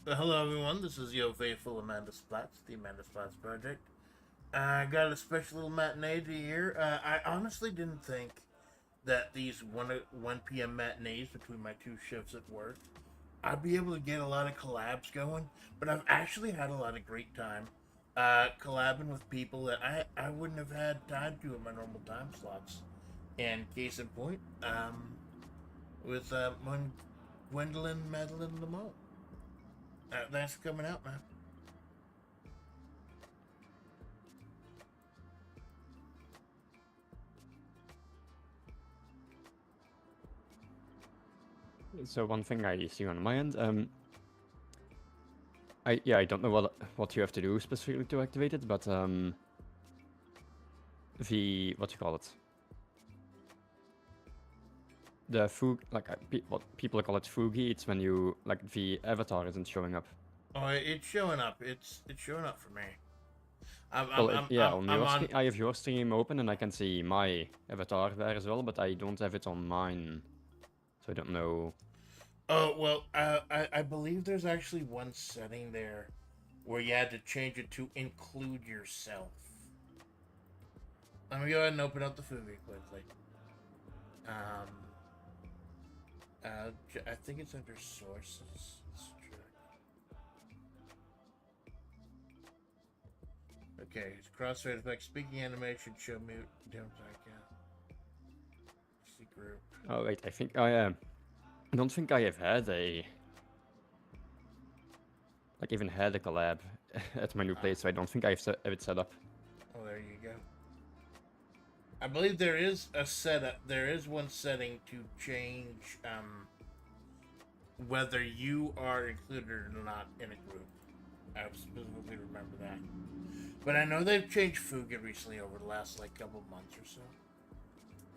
Hello, everyone. This is your faithful Amanda Splatts, the Amanda Splatts Project. I got a special little matinee here. I honestly didn't think that these 1 p.m. matinees between my two shifts at work, I'd be able to get a lot of collabs going, but I've actually had a lot of great time collabing with people that I wouldn't have had time to in my normal time slots. And case in point, with Gwendolyn Madeline Lamont. Thanks for coming out, man. So one thing I see on my end, I don't know what you have to do specifically to activate it, but the what you call it, the fug like what people call it fugi. It's when you like the avatar isn't showing up. Oh, it's showing up. It's showing up for me. I'm Well, I'm I'm yeah, I'm, on I'm your on. stream, I have your stream open and I can see my avatar there as well, but I don't have it on mine, so I don't know. Oh well, I believe there's actually one setting there where you had to change it to include yourself. Let me go ahead and open up the Fubi quickly. Um, I think it's under sources. Let's check. Okay, it's crossfade effect, speaking animation, show mute, dim yeah. See group. Oh wait, I think I don't think I have had a even had a collab at my new place, so I don't think have it set up. Oh, there you go. I believe there is a setup. There is one setting to change whether you are included or not in a group. I specifically remember that. But I know they've changed Fuga recently over the last like couple months or so.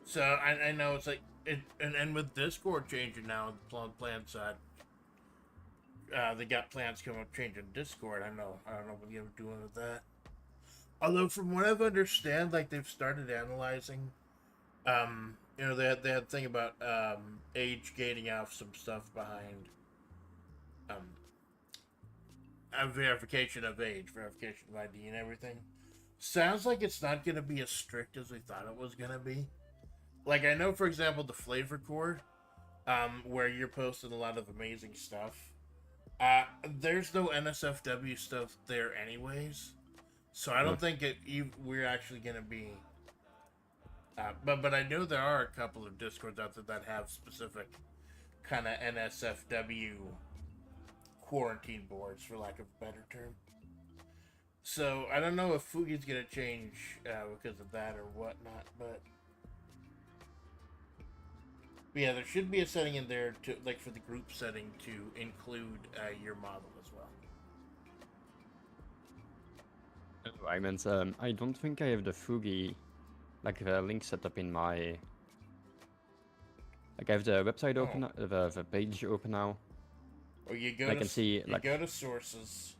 So I know it's like it, and with Discord changing now, the plan side, they got plans coming up changing Discord. I don't know what you're doing with that. Although from what I've understand, like they've started analyzing they had a thing about age gating off some stuff behind um a verification of age, verification of ID, and everything. Sounds like it's not going to be as strict as we thought it was going to be. Like I know, for example, the flavor core, where you're posting a lot of amazing stuff. There's no NSFW stuff there, anyways. So I don't think we're actually going to be but I know there are a couple of discords out there that have specific kind of NSFW quarantine boards, for lack of a better term. So I don't know if Fugi's gonna change because of that or whatnot, but yeah, there should be a setting in there to like for the group setting to include your model as well. I meant I don't think I have the Fugi like the link set up in my I have the website open, the page open now. Or you And go I to can see you go to sources.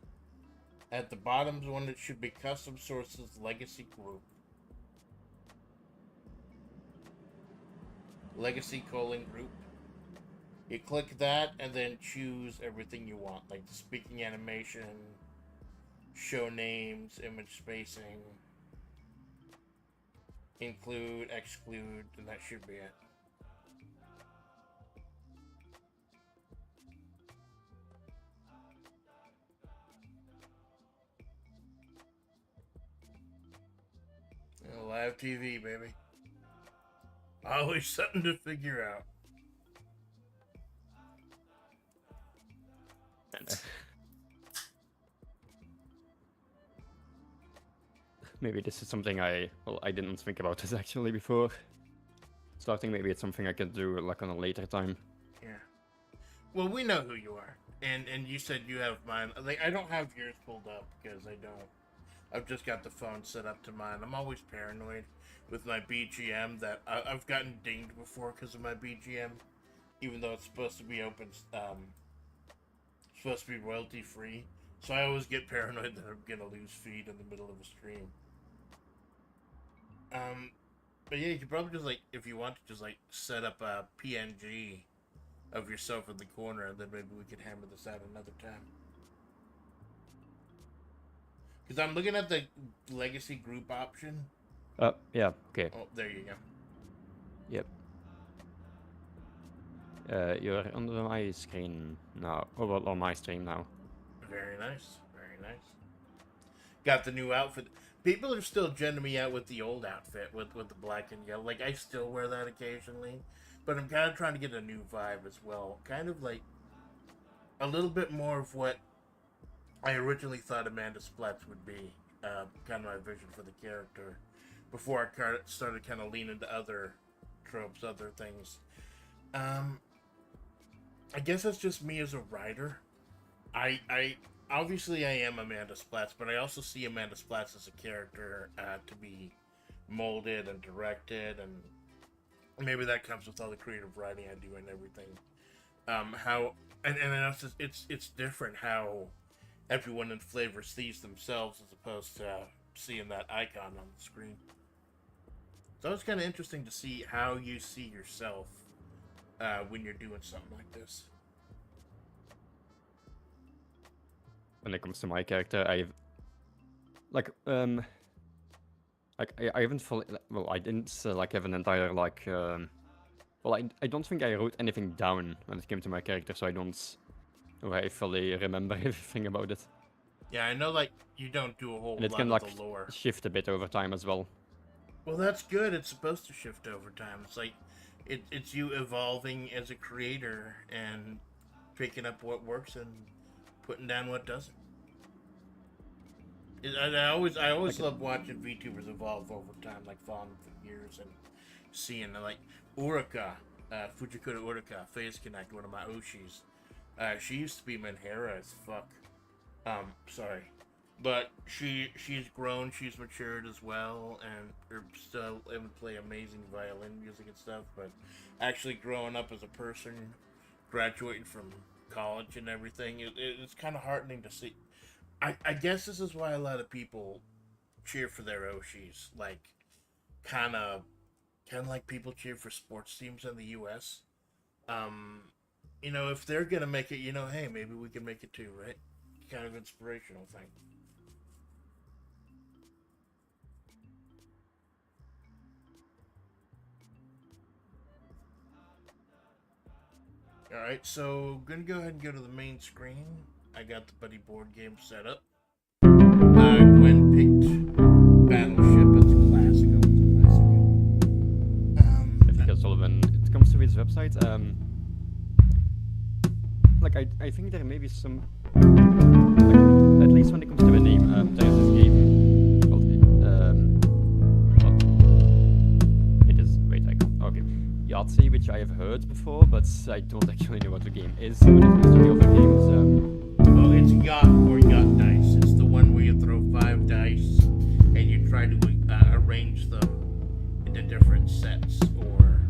At the bottom's one that should be custom sources legacy group. Legacy colon group. You click that and then choose everything you want, like the speaking animation, show names, image spacing, include, exclude, and that should be it. Live TV, baby. Always something to figure out. maybe this is something I didn't think about this actually before starting. Maybe it's something I could do like on a later time. Yeah. Well, we know who you are, and you said you have mine. Like I don't have yours pulled up because I don't. I've just got the phone set up to mine. I'm always paranoid with my BGM that I've gotten dinged before because of my BGM, even though it's supposed to be open, supposed to be royalty free. So I always get paranoid that I'm gonna lose feed in the middle of a stream. Um, but yeah, you could probably just like if you want to just like set up a PNG of yourself in the corner, and then maybe we could hammer this out another time. Because I'm looking at the legacy group option. Yeah, okay. Oh, there you go. Yep. You're on my screen now. Oh, well, on my stream now. Very nice. Very nice. Got the new outfit. People are still jetting me out with the old outfit with the black and yellow. Like, I still wear that occasionally. But I'm kind of trying to get a new vibe as well. Kind of like a little bit more of what I originally thought Amanda Splatts would be. Kind of my vision for the character. Before I started kind of leaning to other tropes, other things. I guess that's just me as a writer. I obviously I am Amanda Splatts, but I also see Amanda Splatts as a character to be molded and directed, and maybe that comes with all the creative writing I do and everything. It's different how everyone in FlaVR sees themselves as opposed to seeing that icon on the screen. So it's kind of interesting to see how you see yourself when you're doing something like this. When it comes to my character, I haven't fully, well, I didn't have an entire I don't think I wrote anything down when it came to my character, so I fully remember everything about it. Yeah, I know, like, you don't do a whole And it lot can of the lore. shift a bit over time as well. Well, that's good. It's supposed to shift over time. It's like it's you evolving as a creator and picking up what works and putting down what doesn't. I always love watching VTubers evolve over time, like following them for years and seeing like Urika, Fujikura Urika, Phase Connect, one of my oshis. She used to be Manhera as fuck. Sorry. But she's grown, she's matured as well, and are still able to play amazing violin music and stuff. But actually growing up as a person, graduating from college and everything, it's kind of heartening to see. I guess this is why a lot of people cheer for their oshis, like kind of like people cheer for sports teams in the U.S. If they're gonna make it, hey, maybe we can make it too, right? Kind of inspirational thing. Alright, so gonna go ahead and go to the main screen. I got the buddy board game set up. Gwen picked Battleship. It's classic. I think also when it comes to his website, I think there may be some, at least when it comes to the name, there's this game called, it is, wait, okay, Yahtzee, which I have heard before, but I don't actually know what the game is when it comes to the other games. Well, it's yacht or yacht dice. It's the one where you throw 5 dice and you try to arrange them into different sets, or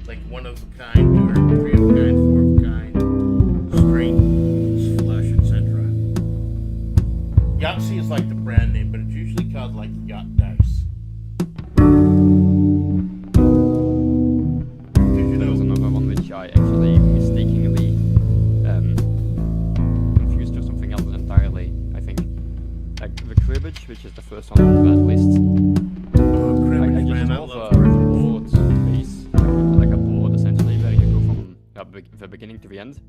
like one of a kind, or 3 of a kind, 4 of a kind, straight, flush, etc. Yahtzee is like the brand name, but it's usually called like yacht dice. There's another one which I actually mistakenly confused for something else entirely, I think. Like the cribbage, which is the first one on that list. Cribbage, I just man, I love love a board base, like a board essentially, where you go from the beginning to the end.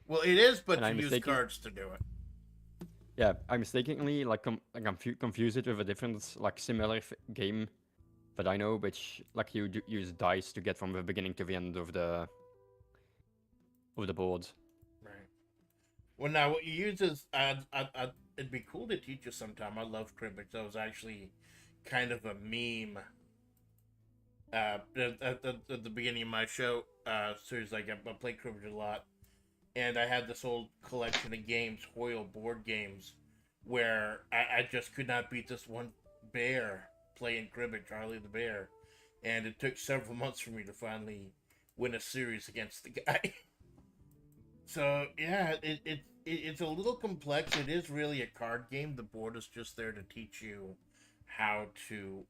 Well, it is, but And you use cards to do it. Yeah, I mistakenly confused it with a different similar game that I know, which you use dice to get from the beginning to the end of the board. Right. Well, now what you use is it'd be cool to teach you sometime. I love cribbage. That was actually kind of a meme at the beginning of my show series. Like I play cribbage a lot, and I had this old collection of games, Hoyle board games, where I just could not beat this one bear playing cribbage, Charlie the Bear, and it took several months for me to finally win a series against the guy. So yeah, it's a little complex. It is really a card game. The board is just there to teach you how to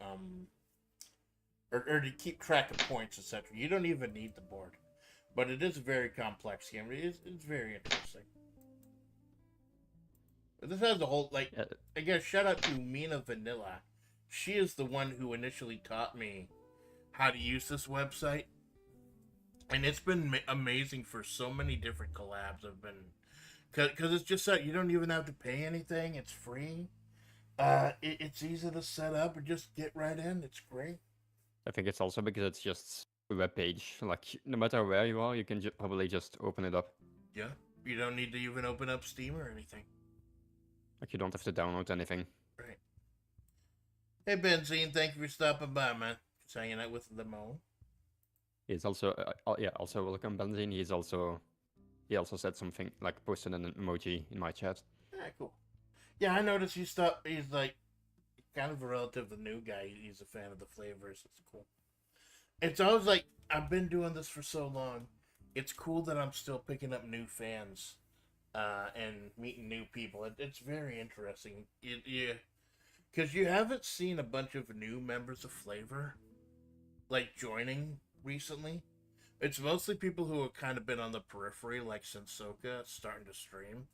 or to keep track of points, etc. You don't even need the board. But it is a very complex game. It's very interesting. But this has a whole, like, Yeah, I guess shout out to Mina Vanilla. She is the one who initially taught me how to use this website. And it's been amazing for so many different collabs. I've been, because it's just that you don't even have to pay anything. It's free. It's easy to set up and just get right in. It's great. I think it's also because it's just a web page. Like, no matter where you are, you can probably just open it up. Yeah, you don't need to even open up Steam or anything. Like, you don't have to download anything. Right. Hey, Benzine, thank you for stopping by, man. Just hanging out with the Mo. He's also, yeah, also welcome, Benzine. He also said something, like, posted an emoji in my chat. Ah, cool. Yeah, I noticed he's like kind of a relatively new guy. He's a fan of the flavors. It's cool. It's always like, I've been doing this for so long. It's cool that I'm still picking up new fans and meeting new people. It's very interesting. Because you haven't seen a bunch of new members of Flavor like joining recently. It's mostly people who have kind of been on the periphery, like Sensoka, starting to stream.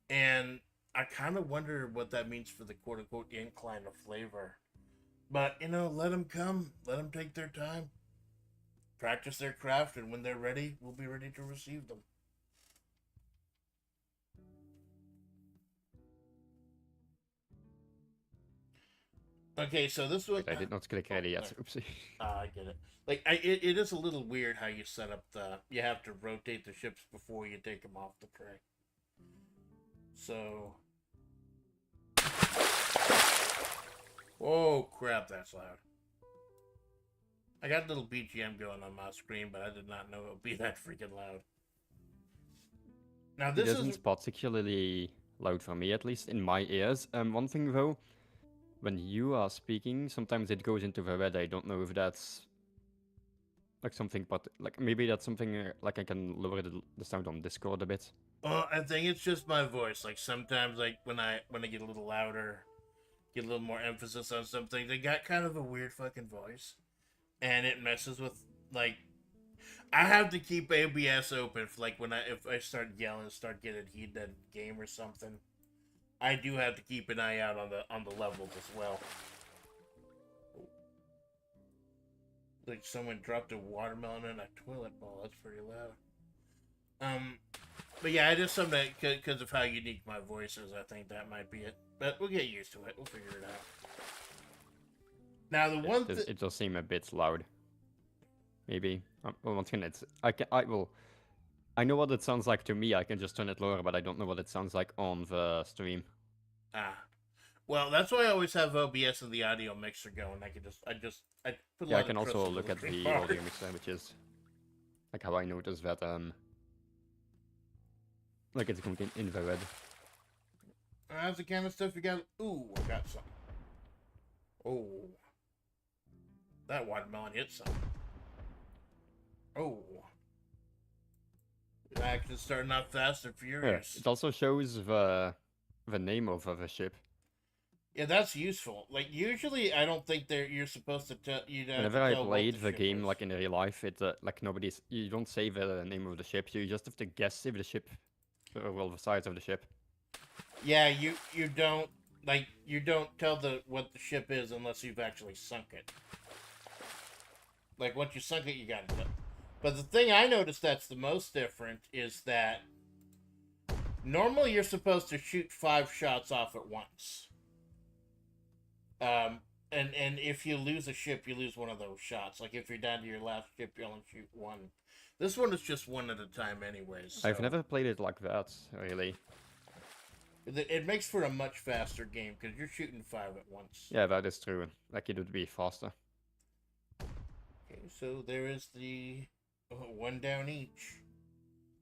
And I kind of wonder what that means for the quote-unquote incline of Flavor. But, let them come. Let them take their time. Practice their craft, and when they're ready, we'll be ready to receive them. Okay, so this was... I did not click ready yet. Oopsie. I get it. Like, it is a little weird how you set up you have to rotate the ships before you take them off the tray. So... Whoa, crap, that's loud. I got a little BGM going on my screen, but I did not know it would be that freaking loud. Now, this isn't particularly loud for me, at least in my ears. One thing, though, when you are speaking, sometimes it goes into the red. I don't know if that's like something, but like maybe that's something like I can lower the sound on Discord a bit. I think it's just my voice. Like sometimes, like when I get a little louder, get a little more emphasis on something, they got kind of a weird fucking voice, and it messes with like. I have to keep ABS open for like if I start yelling, start getting heated at a game or something. I do have to keep an eye out on the levels as well. Like someone dropped a watermelon in a toilet bowl. That's pretty loud. But yeah, it is something because of how unique my voice is. I think that might be it. But we'll get used to it. We'll figure it out. Now the one it does seem a bit loud. Maybe. Well, once again, I know what it sounds like to me. I can just turn it lower, but I don't know what it sounds like on the stream. Well, that's why I always have OBS and the audio mixer going. I put. Yeah, I can also look at the audio mixer, which is like how I notice that like it's going in the red. That's the kind of stuff you got. Ooh, I got some. Oh, that watermelon hit some. Oh, the action's starting off fast and furious. Yeah, it also shows the name of the ship. Yeah, that's useful. Like usually, I don't think you're supposed to tell. Whenever I played the game, like in real life, it like you don't say the name of the ship. You just have to guess if the ship, well, the size of the ship. Yeah, you don't tell what the ship is unless you've actually sunk it. Like once you sunk it, you got it. But the thing I noticed that's the most different is that normally you're supposed to shoot 5 shots off at once. And if you lose a ship, you lose one of those shots. Like if you're down to your last ship, you only shoot 1. This one is just 1 at a time, anyways. So. I've never played it like that, really. It makes for a much faster game because you're shooting 5 at once. Yeah, that is true. Like it would be faster. Okay, so there is the 1 down each.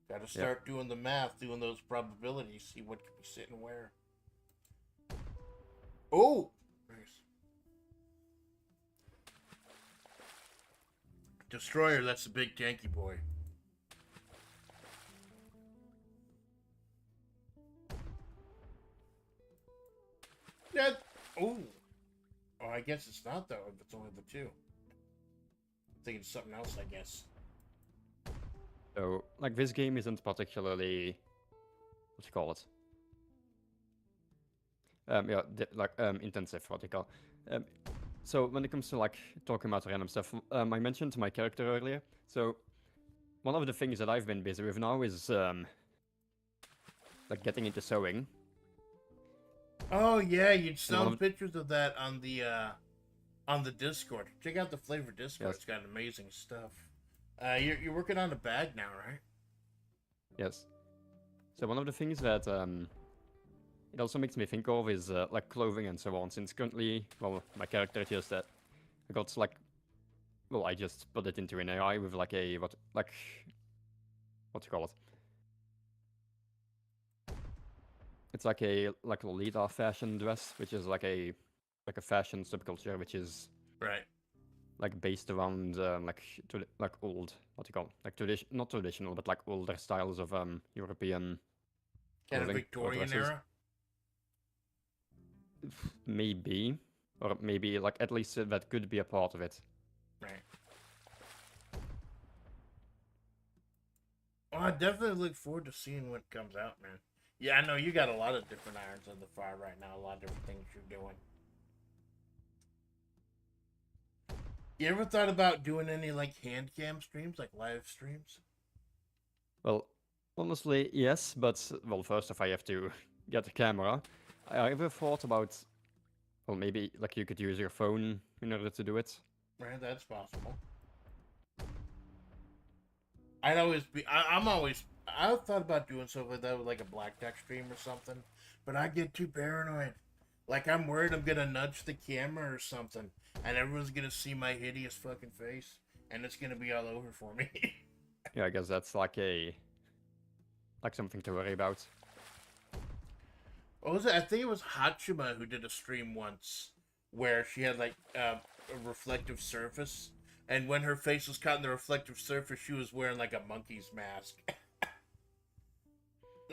Got to start doing the math, doing those probabilities, see what could be sitting where. Oh, nice. Destroyer, that's the big tanky boy. That. Oh, I guess it's not though. If it's only the 2. I'm thinking something else, I guess. So, like, this game isn't particularly, what do you call it? Intensive, what you call. So when it comes to like talking about random stuff, I mentioned my character earlier. So one of the things that I've been busy with now is like getting into sewing. Oh yeah, you'd And one sell of pictures of that on the Discord. Check out the FlaVR Discord. yes, It's got amazing stuff. You're working on a bag now, right? yes. So one of the things that it also makes me think of is like clothing and so on. Since currently, well, my character just that I got like, well, I just put it into an AI with like a what do you call it? It's like a Lolita fashion dress, which is like a fashion subculture, which is Right. like based around like old, what do you call it? Like not traditional, but like older styles of European Kind of clothing or Victorian dresses. era. Maybe, or maybe like at least that could be a part of it. Right. Well, I definitely look forward to seeing what comes out, man. Yeah, I know you got a lot of different irons on the fire right now. A lot of different things you're doing. You ever thought about doing any like hand cam streams, like live streams? Well, honestly, yes, but well, first if I have to get a camera, I ever thought about, well, maybe like you could use your phone in order to do it. Right, that's possible. I'd always be. I'm always. I've thought about doing something like that with like a black tech stream or something, but I get too paranoid. Like I'm worried I'm gonna nudge the camera or something, and everyone's gonna see my hideous fucking face, and it's gonna be all over for me. Yeah, I guess that's like something to worry about. What was it? I think it was Hachima who did a stream once where she had like a reflective surface, and when her face was caught in the reflective surface, she was wearing like a monkey's mask.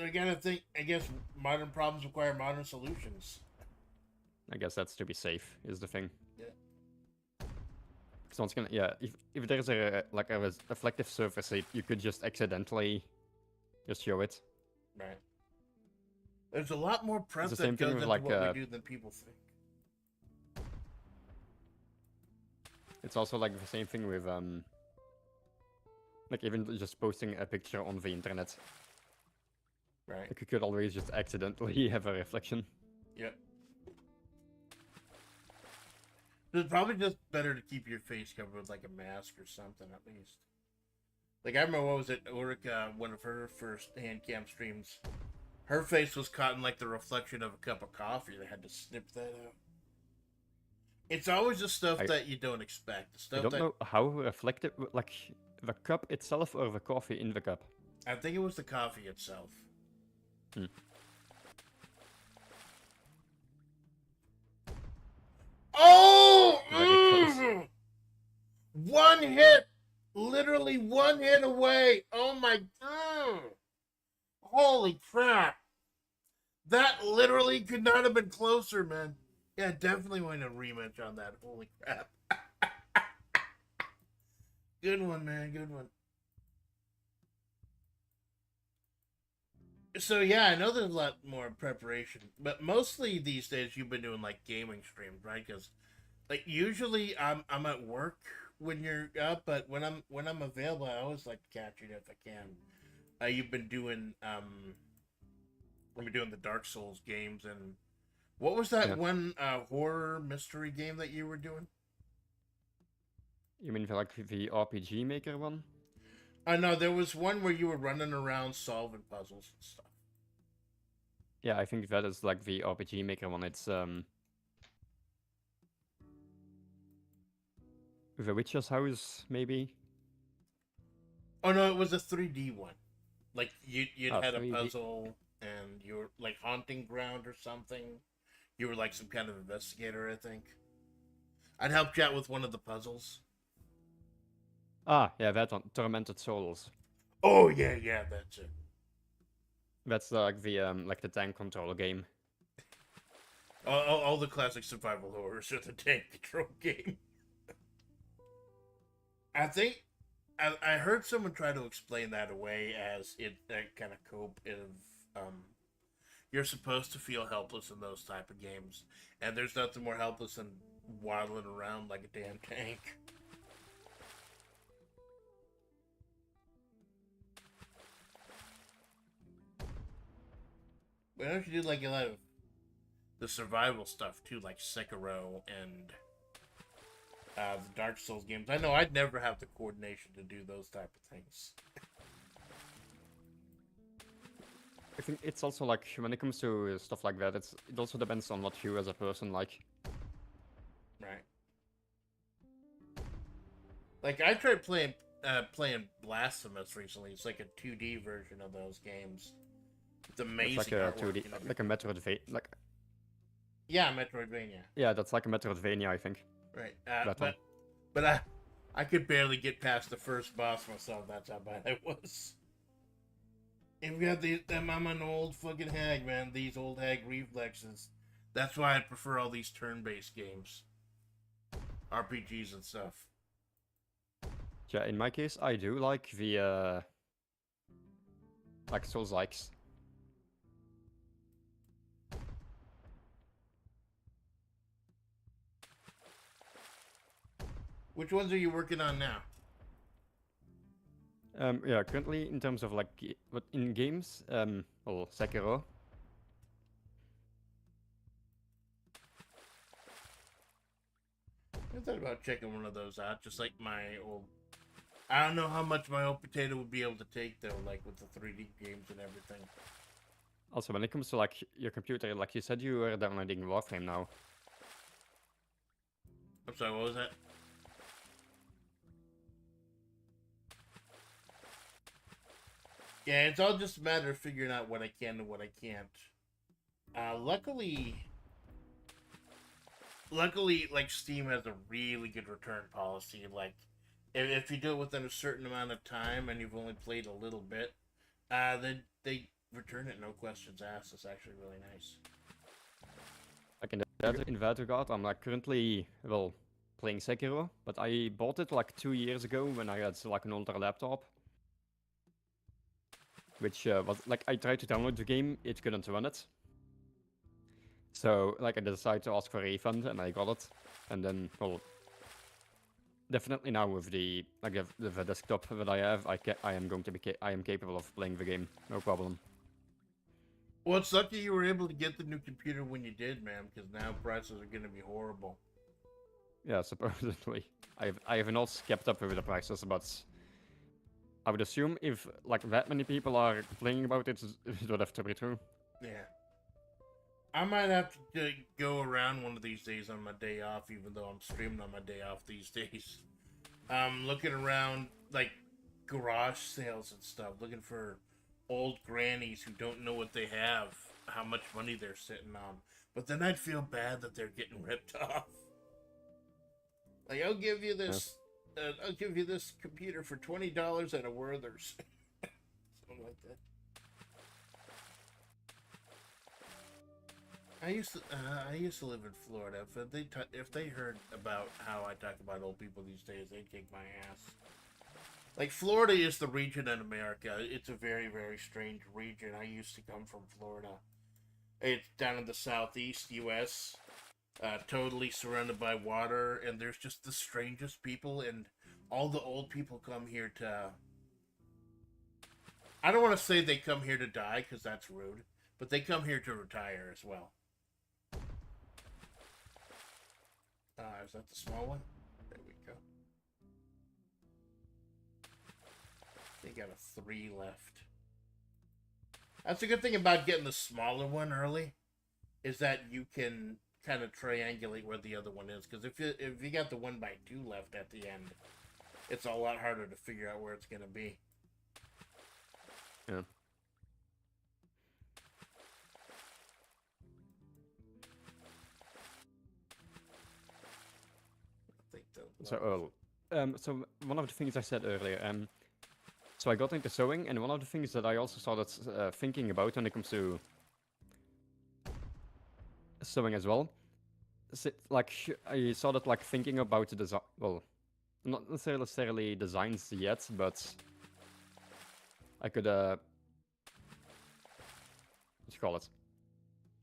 I gotta think. I guess modern problems require modern solutions. I guess that's to be safe is the thing. Yeah. Because once again, yeah, if there's a like a reflective surface, you could just accidentally just show it. Right. There's a lot more prep It's the that same thing goes with, into like, what we do than people think. It's also like the same thing with like even just posting a picture on the internet. Right. Like you could always just accidentally have a reflection. Yep. It's probably just better to keep your face covered with like a mask or something at least. Like I remember what was it, Ulrika, one of her first hand cam streams. Her face was caught in like the reflection of a cup of coffee. They had to snip that out. It's always the stuff that you don't expect. The stuff I don't know how reflective, like the cup itself or the coffee in the cup. I think it was the coffee itself. Hmm. Oh! Very close. One hit! Literally one hit away! Oh my god! Holy crap! That literally could not have been closer, man. Yeah, definitely want a rematch on that. Holy crap. Good one, man. Good one. So yeah, I know there's a lot more preparation, but mostly these days you've been doing like gaming streams, right? Because like usually I'm at work when you're up, but when I'm available, I always like to catch it if I can. You've been doing we've been doing the Dark Souls games, and what was that one horror mystery game that you were doing? You mean for like the RPG Maker one? No, there was one where you were running around solving puzzles and stuff. Yeah, I think that is like the RPG Maker one. It's The Witcher's House, maybe? Oh no, it was a 3D one. Like you'd had a 3D. puzzle and you were like haunting ground or something. You were like some kind of investigator, I think. I'd helped you out with one of the puzzles. Ah, yeah, that one, Tormented Souls. Oh yeah, that's it. That's like the tank control game. All the classic survival horrors are the tank control game. I think I heard someone try to explain that away as it that kind of cope of you're supposed to feel helpless in those type of games, and there's nothing more helpless than waddling around like a damn tank. But don't you do like a lot of the survival stuff too, like Sekiro and the Dark Souls games? I know I'd never have the coordination to do those type of things. I think it's also like when it comes to stuff like that, it also depends on what you as a person like. Right. Like I tried playing Blasphemous recently. It's like a 2D version of those games. It's amazing. It's like a artwork, 2D, like a Metroidvania. Like yeah, Metroidvania. yeah, that's like a Metroidvania, I think. Right. That one. But I could barely get past the first boss myself. That's how bad it was. And we got I'm an old fucking hag, man. These old hag reflexes. That's why I prefer all these turn-based games, RPGs and stuff. Yeah, in my case, I do like the like Souls likes. Which ones are you working on now? Yeah, currently in terms of like what in games, well, Sekiro. I thought about checking one of those out, just like my old. I don't know how much my old potato would be able to take though, like with the 3D games and everything. Also, when it comes to like your computer, like you said, you were downloading Warframe now. I'm sorry, what was that? Yeah, it's all just a matter of figuring out what I can and what I can't. Luckily, like Steam has a really good return policy. Like, if you do it within a certain amount of time and you've only played a little bit, then they return it, no questions asked. It's actually really nice. Like in that regard, I'm like currently well playing Sekiro, but I bought it like 2 years ago when I had like an older laptop. Which was like I tried to download the game, it couldn't run it. So like I decided to ask for a refund and I got it. And then well, definitely now with the like the desktop that I have, I am going to be I am capable of playing the game, no problem. Well, it's lucky you were able to get the new computer when you did, man, because now prices are going to be horrible. Yeah, supposedly. I have not kept up with the prices, but I would assume if like that many people are complaining about it, it would have to be true. Yeah. I might have to go around one of these days on my day off, even though I'm streaming on my day off these days. Looking around, like, garage sales and stuff, looking for old grannies who don't know what they have, how much money they're sitting on. But then I'd feel bad that they're getting ripped off. Like, I'll give you this... I'll give you this computer for $20 at a Werther's. Something like that. I used to live in Florida. If they heard about how I talk about old people these days, they'd kick my ass. Like, Florida is the region in America. It's a very, very strange region. I used to come from Florida. It's down in the southeast U.S., totally surrounded by water, and there's just the strangest people, and all the old people come here to... I don't want to say they come here to die, because that's rude, but they come here to retire as well. Is that the small one? There we go. They got a 3 left. That's a good thing about getting the smaller one early, is that you can kind of triangulate where the other one is. Because if you got the 1x2 left at the end, it's a lot harder to figure out where it's going to be. Yeah. So one of the things I said earlier, so I got into sewing, and one of the things that I also started thinking about when it comes to sewing as well, like I started like thinking about the design. Well, not necessarily designs yet, but I could what you call it?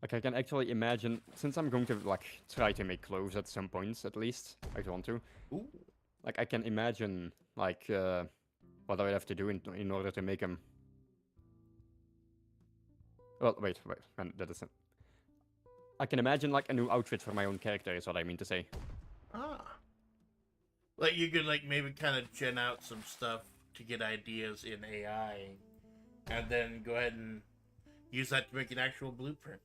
Like I can actually imagine, since I'm going to like try to make clothes at some points at least, I want to. Ooh. Like I can imagine like what I would have to do in order to make them. Well, wait, man, that isn't. I can imagine like a new outfit for my own character is what I mean to say. Ah. Like you could like maybe kind of gen out some stuff to get ideas in AI, and then go ahead and use that to make an actual blueprint.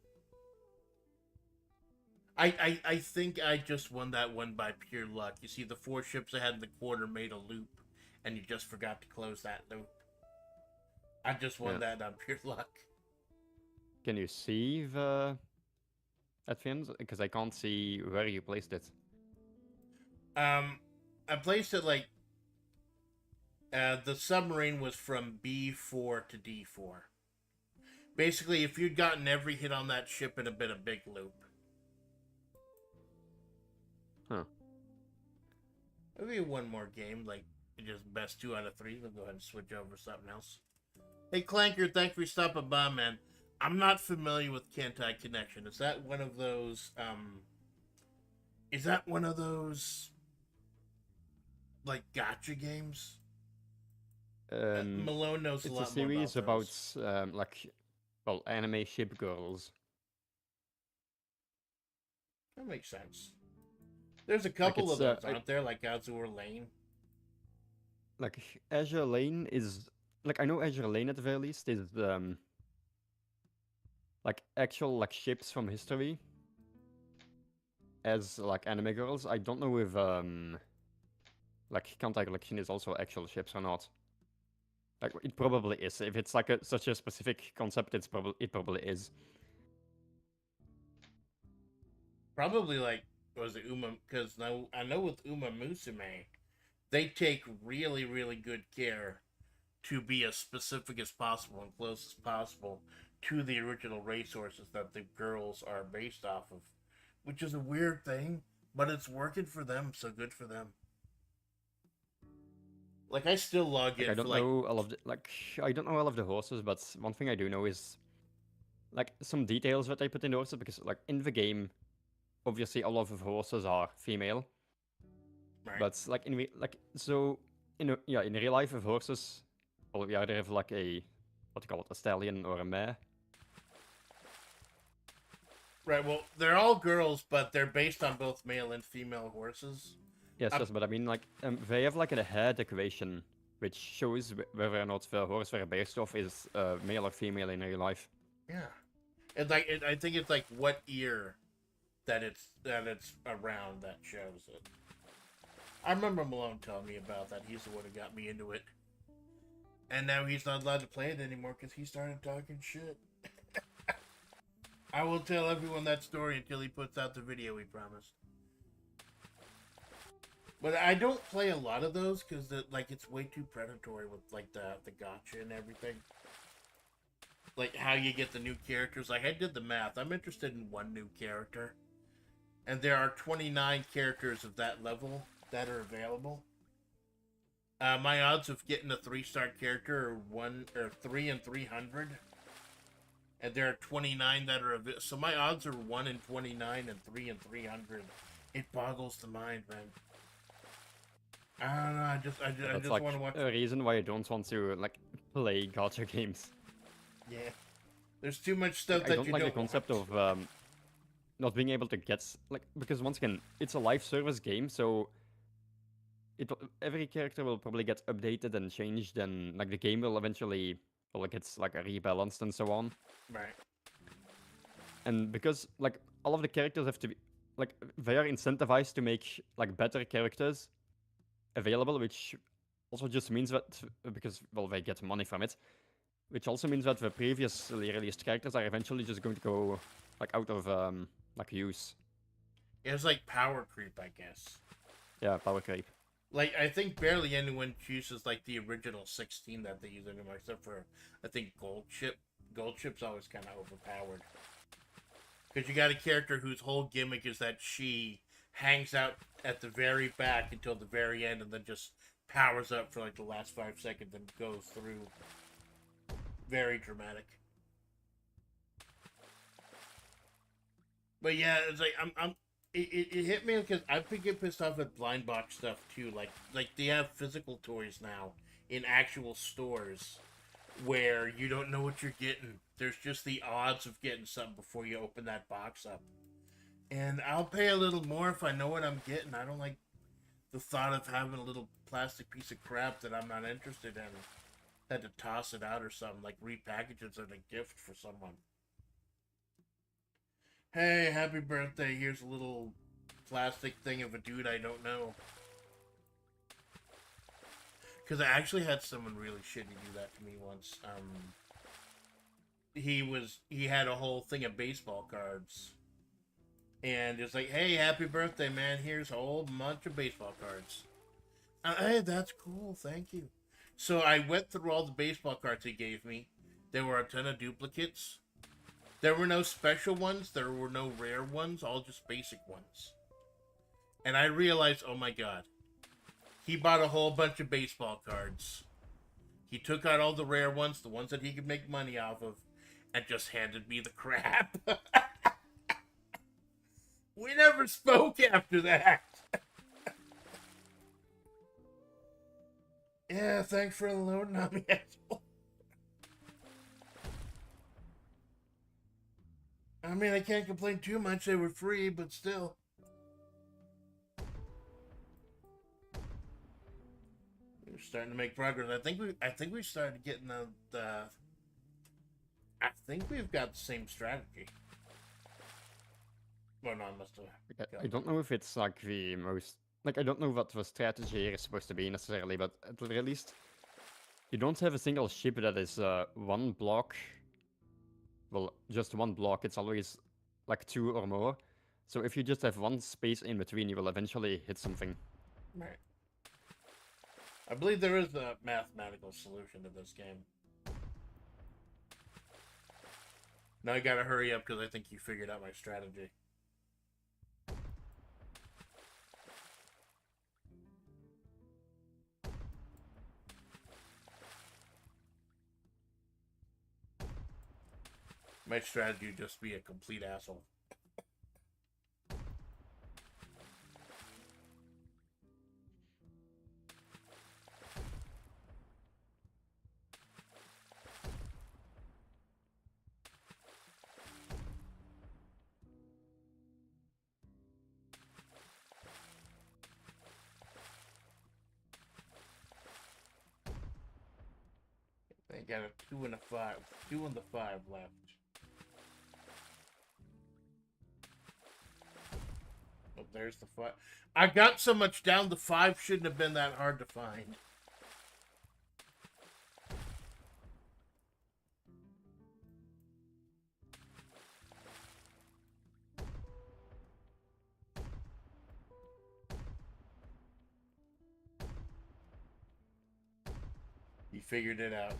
I think I just won that one by pure luck. You see, the 4 ships I had in the quarter made a loop, and you just forgot to close that loop. I just won that on pure luck. Can you see the advance? Because I can't see where you placed it. I placed it like the submarine was from B4 to D4. Basically, if you'd gotten every hit on that ship, it'd have been a big loop. Huh. Maybe one more game, like just best 2 out of 3. We'll go ahead and switch over to something else. Hey Clanker, thanks for stopping by, man. I'm not familiar with Kantai Connection. Is that one of those? Is that one of those like gotcha games? Malone knows a lot more about those. It's a series about like, well, anime ship girls. That makes sense. There's a couple of those, aren't there? Like Azure Lane. Like Azure Lane is like, I know Azure Lane at the very least is like actual like ships from history as like anime girls. I don't know if like Kantai Collection is also actual ships or not. Like it probably is. If it's like such a specific concept, it probably is. Probably like was it Uma? Because now I know with Uma Musume, they take really really good care to be as specific as possible and close as possible to the original racehorses that the girls are based off of, which is a weird thing, but it's working for them, so good for them. Like I still log in. I don't know all of the I don't know all of the horses, but one thing I do know is like some details that they put in the horses, because like in the game, obviously a lot of horses are female. Right. But like in real life with horses, well, we either have like a what do you call it, a stallion or a mare. Right. Well, they're all girls, but they're based on both male and female horses. Yes, but I mean like they have like a head equation which shows whether or not the horse they're based off is male or female in real life. Yeah, it's like I think it's like what ear that it's around that shows it. I remember Malone telling me about that. He's the one who got me into it. And now he's not allowed to play it anymore because he started talking shit. I will tell everyone that story until he puts out the video he promised. But I don't play a lot of those because like it's way too predatory with like the gotcha and everything. Like how you get the new characters. Like I did the math. I'm interested in one new character. And there are 29 characters of that level that are available. My odds of getting a 3-star character are 3 in 300. And there are 29 that are available. So my odds are 1 in 29 and 3 in 300. It boggles the mind, man. I don't know. I just like want to watch. A reason why I don't want to like play gacha games. Yeah, there's too much stuff that I don't you like don't the concept want. of not being able to get like, because once again it's a live service game, so every character will probably get updated and changed, and like the game will eventually gets like rebalanced and so on. Right. And because like all of the characters have to be like, they are incentivized to make like better characters available, which also just means that because well they get money from it, which also means that the previously released characters are eventually just going to go like out of like use. Yeah, it's like power creep, I guess. Yeah, power creep. Like I think barely anyone chooses like the original 16 that they use anymore, except for I think Gold Chip. Gold Chip's always kind of overpowered because you got a character whose whole gimmick is that she hangs out at the very back until the very end, and then just powers up for like the last 5 seconds and goes through. Very dramatic. But yeah, it's like it hit me because I've been getting pissed off at blind box stuff too. Like they have physical toys now in actual stores where you don't know what you're getting. There's just the odds of getting something before you open that box up. And I'll pay a little more if I know what I'm getting. I don't like the thought of having a little plastic piece of crap that I'm not interested in. Had to toss it out or something, like repackage it as a gift for someone. Hey, happy birthday, here's a little plastic thing of a dude I don't know. Because I actually had someone really shitty do that to me once. He had a whole thing of baseball cards. And it's like, hey, happy birthday, man, here's a whole bunch of baseball cards. Hey, that's cool, thank you. So I went through all the baseball cards he gave me. There were a ton of duplicates. There were no special ones. There were no rare ones. All just basic ones. And I realized, oh my god. He bought a whole bunch of baseball cards. He took out all the rare ones, the ones that he could make money off of, and just handed me the crap. We never spoke after that. Yeah, thanks for loading on me, asshole. I mean, I can't complain too much. They were free, but still. We're starting to make progress. I think we started getting the I think we've got the same strategy. Well, no, I must have. I don't know if it's like the most... Like, I don't know what the strategy here is supposed to be necessarily, but at the very least, you don't have a single ship that is one block. Well, just one block. It's always like 2 or more. So if you just have one space in between, you will eventually hit something. Right. I believe there is a mathematical solution to this game. Now I gotta hurry up because I think you figured out my strategy. My strategy would just be a complete asshole. I got a 2 and a 5. 2 and the 5 left. Oh, there's the 5. I got so much down, the 5 shouldn't have been that hard to find. He figured it out.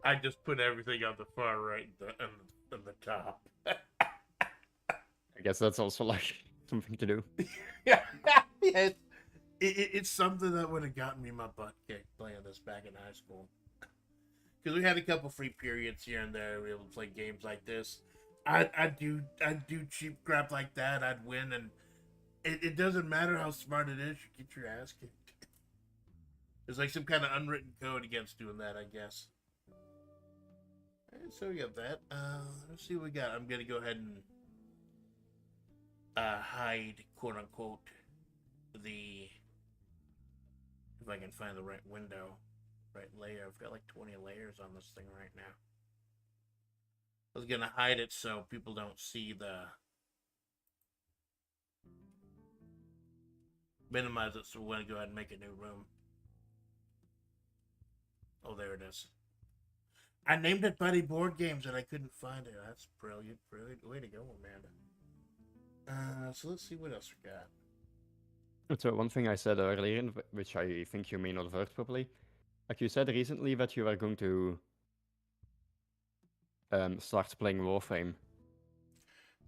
I just put everything on the far right and the top. I guess that's also like something to do. Yeah, it's something that would have gotten me my butt kicked playing this back in high school. Because we had a couple free periods here and there. We were able to play games like this. I'd do cheap crap like that. I'd win, and it doesn't matter how smart it is. You get your ass kicked. There's like some kind of unwritten code against doing that, I guess. So we got that. Let's see what we got. I'm gonna go ahead and hide, quote unquote, the... If I can find the right window, right layer. I've got like 20 layers on this thing right now. I was gonna hide it so people don't see the... Minimize it, so we're gonna go ahead and make a new room. Oh, there it is. I named it Buddy Board Games and I couldn't find it. That's brilliant, brilliant. Way to go, Amanda. So let's see what else we got. So one thing I said earlier, which I think you may not have heard properly, like you said recently that you are going to start playing Warframe.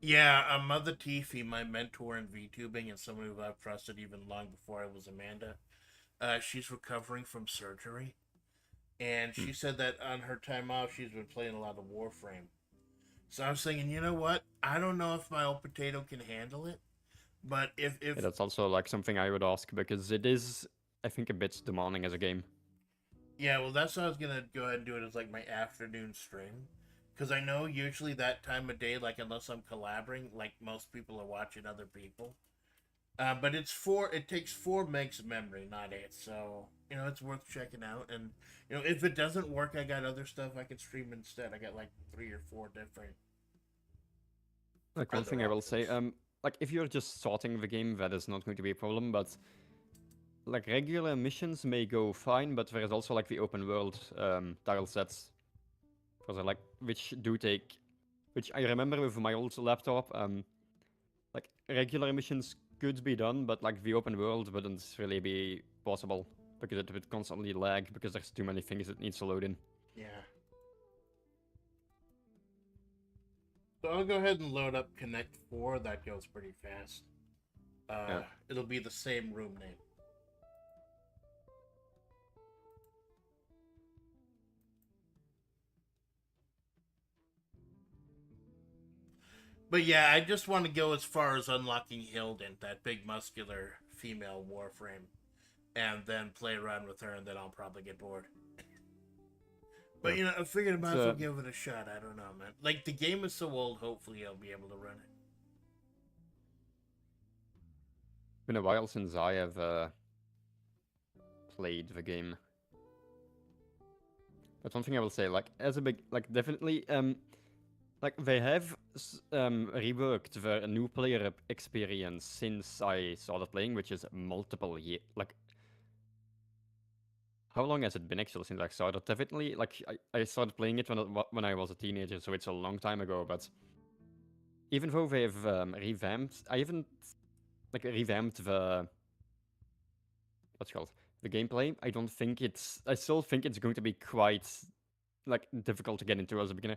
Yeah, Mother Tiffy, my mentor in VTubing and someone who I've trusted even long before I was Amanda, she's recovering from surgery. And Hmm. she said that on her time off, she's been playing a lot of Warframe. So I was thinking, you know what? I don't know if my old potato can handle it, but Yeah, if that's also like something I would ask because it is, I think, a bit demanding as a game. yeah, well, that's how I was gonna go ahead and do it as like my afternoon stream, because I know usually that time of day, like unless I'm collaborating, like most people are watching other people. But it's four. It takes 4 megs of memory, not 8. So it's worth checking out. And if it doesn't work, I got other stuff I can stream instead. I got like 3 or 4 different Like one other thing I will say, options. like if you're just sorting the game, that is not going to be a problem. But like regular missions may go fine, but there is also like the open world tile sets, because like which do take, which I remember with my old laptop. Like regular missions could be done, but like the open world wouldn't really be possible because it would constantly lag because there's too many things it needs to load in. Yeah. So I'll go ahead and load up Connect 4. That goes pretty fast. Yeah. It'll be the same room name. But yeah, I just want to go as far as unlocking Hilden, that big muscular female Warframe, and then play around with her, and then I'll probably get bored. But Yeah. I figured I might as well So give it a shot. I don't know, man. Like the game is so old. Hopefully, I'll be able to run it. been a while since I have played the game. But one thing I will say, like as a big, like definitely, like they have reworked the new player experience since I started playing, which is multiple years. Like, how long has it been actually since I started? Definitely, like I started playing it when I was a teenager, so it's a long time ago. But even though they've revamped, I haven't like revamped the what's it called the gameplay. I don't think it's. I still think it's going to be quite like difficult to get into as a beginner.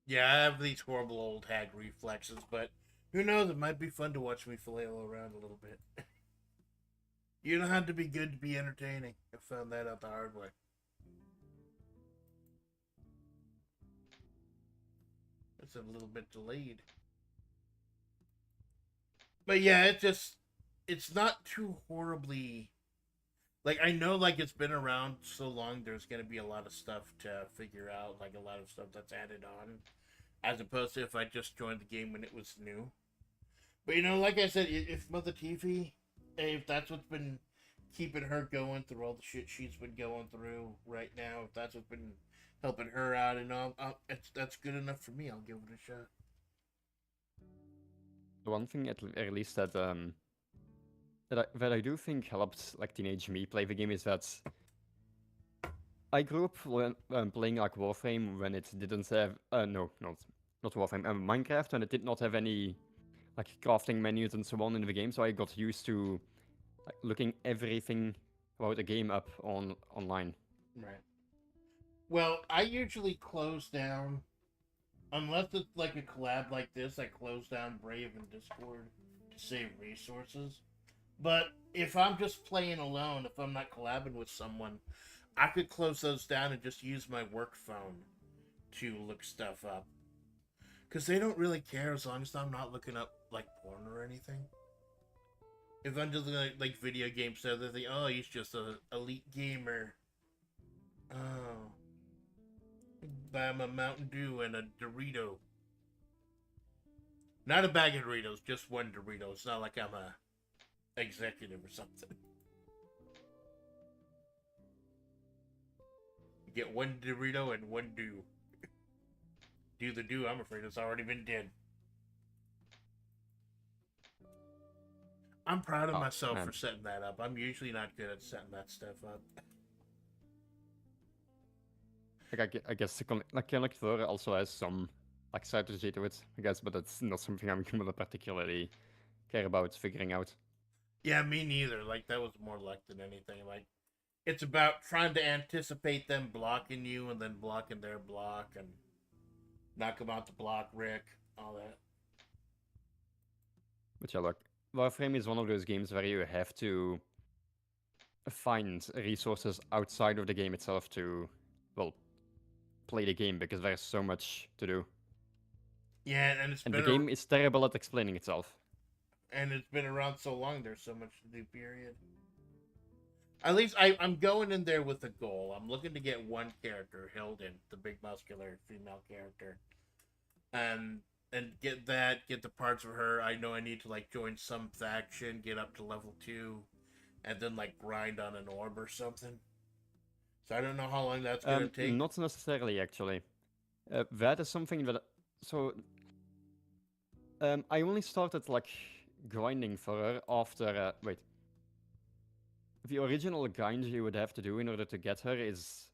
Yeah, I have these horrible old hag reflexes, but who knows? It might be fun to watch me flail around a little bit. You don't have to be good to be entertaining. I found that out the hard way. It's a little bit delayed. But yeah, it's not too horribly like I know like it's been around so long there's gonna be a lot of stuff to figure out, like a lot of stuff that's added on. As opposed to if I just joined the game when it was new. But like I said, if Mother TV, if that's what's been keeping her going through all the shit she's been going through right now, if that's what's been helping her out and all, that's good enough for me. I'll give it a shot. The one thing at least that I do think helped like teenage me play the game is that I grew up playing like Warframe when it didn't have no not Warframe Minecraft when it did not have any like crafting menus and so on in the game, so I got used to like looking everything about the game up online. Right. Well, I usually close down unless it's like a collab like this. I close down Brave and Discord to save resources. But if I'm just playing alone, if I'm not collabing with someone, I could close those down and just use my work phone to look stuff up. Because they don't really care as long as I'm not looking up like porn or anything. If I'm just like video game stuff, they think, oh, he's just a elite gamer. Oh, buy him a Mountain Dew and a Dorito. Not a bag of Doritos, just one Dorito. It's not like I'm a executive or something. You get one Dorito and one Dew. Do the Dew, I'm afraid it's already been dead. I'm proud of Oh myself for man, setting that up. I'm usually not good at setting that stuff up. I guess like Connect 4 also has some like strategy to it, I guess, but that's not something I'm gonna particularly care about figuring out. Yeah, me neither. Like that was more luck than anything. Like it's about trying to anticipate them blocking you and then blocking their block and knock them out the block, Rick, all that. But yeah, look, Warframe is one of those games where you have to find resources outside of the game itself to, well, play the game because there's so much to do. Yeah, and And the game is terrible at explaining itself. And it's been around so long. There's so much to do. Period. At least I'm going in there with a goal. I'm looking to get one character, Hilden, the big muscular female character, and get the parts of her. I know I need to like join some faction, get up to level 2, and then like grind on an orb or something. So I don't know how long that's gonna take. Not necessarily, actually. That is something that. So. I only started like grinding for her after. Wait. The original grind you would have to do in order to get her is.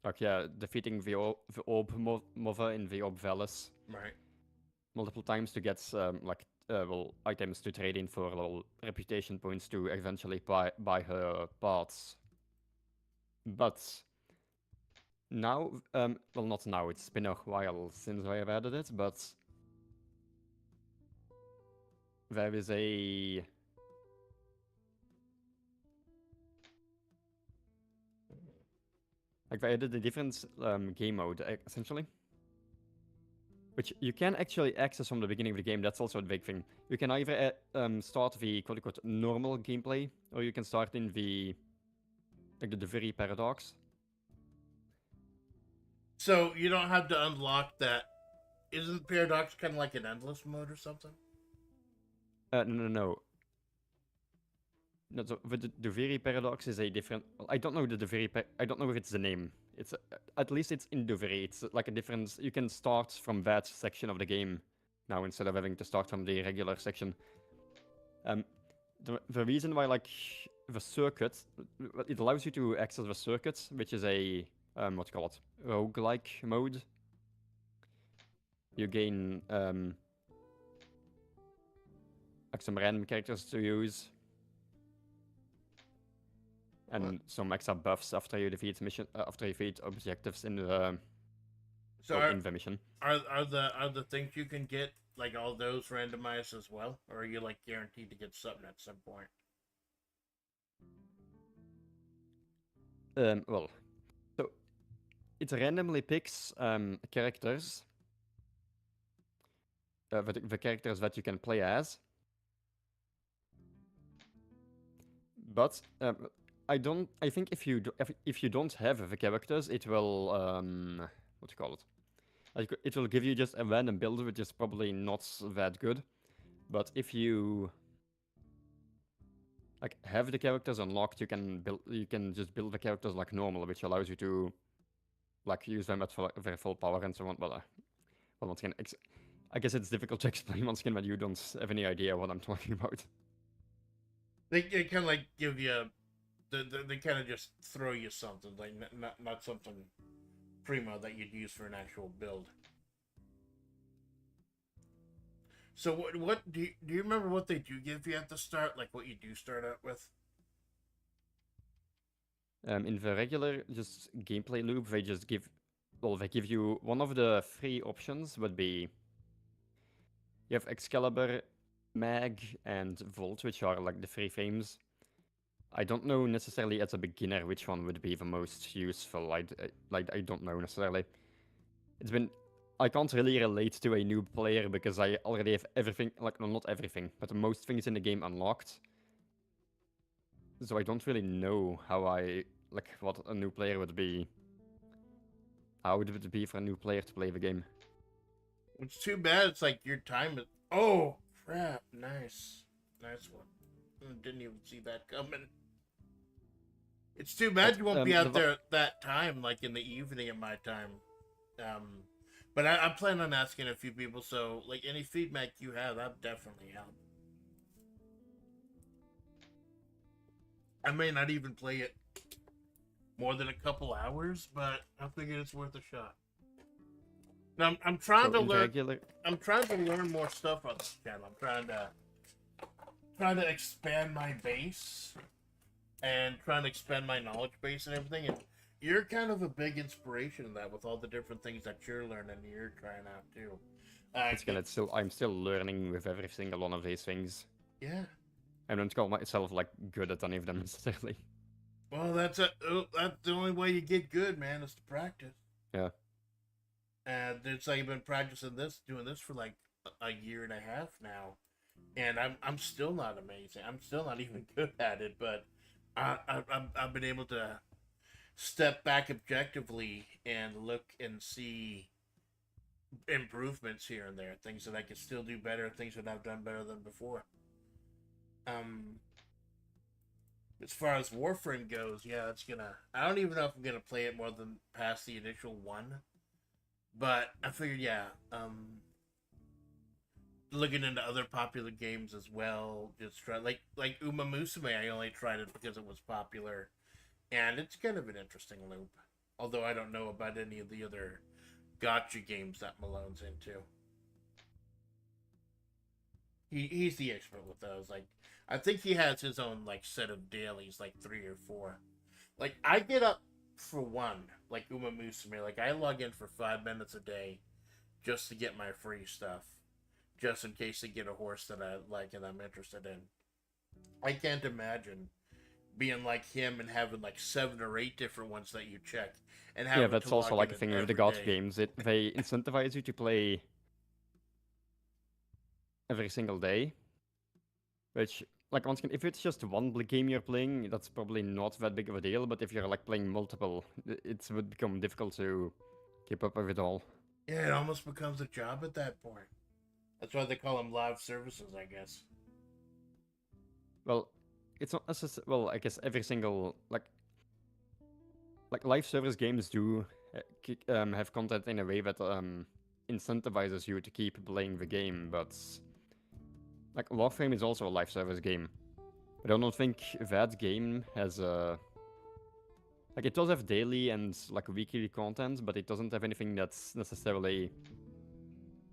Like, yeah, defeating the Orb Mother in the Orb Valis. Right. Multiple times to get well, items to trade in for little reputation points to eventually buy her parts. But now, well, not now. It's been a while since I have added it, but there is a like they added a different game mode essentially. Which you can actually access from the beginning of the game. That's also a big thing. You can either start the quote-unquote normal gameplay, or you can start in the like the Duviri paradox. So you don't have to unlock that. Isn't paradox kind of like an endless mode or something? No. No, so the Duviri paradox is a different. Well, I don't know the Duviri. I don't know if it's the name. It's at least it's in Duviri. It's like a different. You can start from that section of the game now instead of having to start from the regular section. The reason why like the circuit, it allows you to access the circuit, which is a what you call it, roguelike mode. You gain like some random characters to use. And some extra buffs after you defeat objectives in the in the mission. Are the things you can get like all those randomized as well, or are you like guaranteed to get something at some point? Well, so it randomly picks characters, the characters that you can play as, but I think if you don't have the characters, it will what do you call it? Like it will give you just a random build, which is probably not that good. But if you like have the characters unlocked, you can just build the characters like normal, which allows you to like use them at their full power and so on. But well, once again, I guess it's difficult to explain once again when you don't have any idea what I'm talking about. They kind of like give you they kind of just throw you something, like not something primo that you'd use for an actual build. So what do you remember what they do give you at the start, like what you do start out with? In the regular just gameplay loop, they give you one of the three options would be you have Excalibur, Mag, and Volt, which are like the three themes. I don't know necessarily as a beginner which one would be the most useful. I don't know necessarily. I can't really relate to a noob player because I already have everything, like, no, not everything, but most things in the game unlocked. So I don't really know what a new player would be. How would it be for a new player to play the game? It's too bad. It's like your time is. Oh crap! Nice one. Didn't even see that coming. It's too bad you won't be out there at that time, like in the evening at my time. But I plan on asking a few people, so like any feedback you have, that definitely help. I may not even play it more than a couple hours, but I figured it's worth a shot. Now I'm trying So to in learn. regular, I'm trying to learn more stuff on this channel. I'm trying to expand my base and trying to expand my knowledge base and everything. And you're kind of a big inspiration in that with all the different things that you're learning and you're trying out too. it's again, I'm still learning with every single one of these things. Yeah. I don't call myself like good at any of them necessarily. Well, that's the only way you get good, man, is to practice. Yeah. And it's like you've been practicing doing this for like a year and a half now, and I'm still not amazing. I'm still not even good at it, but I've been able to step back objectively and look and see improvements here and there, things that I can still do better, things that I've done better than before. As far as Warframe goes, yeah, I don't even know if I'm gonna play it more than past the initial one, but I figured, yeah, looking into other popular games as well, just try like Uma Musume. I only tried it because it was popular, and it's kind of an interesting loop. Although I don't know about any of the other gotcha games that Malone's into. He's the expert with those. Like, I think he has his own like set of dailies, like 3 or 4. Like, I get up for one, like Uma Musume. Like, I log in for 5 minutes a day just to get my free stuff, just in case they get a horse that I like and I'm interested in. I can't imagine being like him and having like 7 or 8 different ones that you check. And having Yeah, that's to also log like in a thing with every the God day. games. They incentivize you to play every single day, which, like, once again, if it's just one game you're playing, that's probably not that big of a deal. But if you're like playing multiple, it would become difficult to keep up with it all. Yeah, it almost becomes a job at that point. That's why they call them live services, I guess. Well, it's not necessarily. Well, I guess every single like live service games do have content in a way that incentivizes you to keep playing the game, but like Warframe is also a live service game. But I don't think that game has like it does have daily and like weekly content, but it doesn't have anything that's necessarily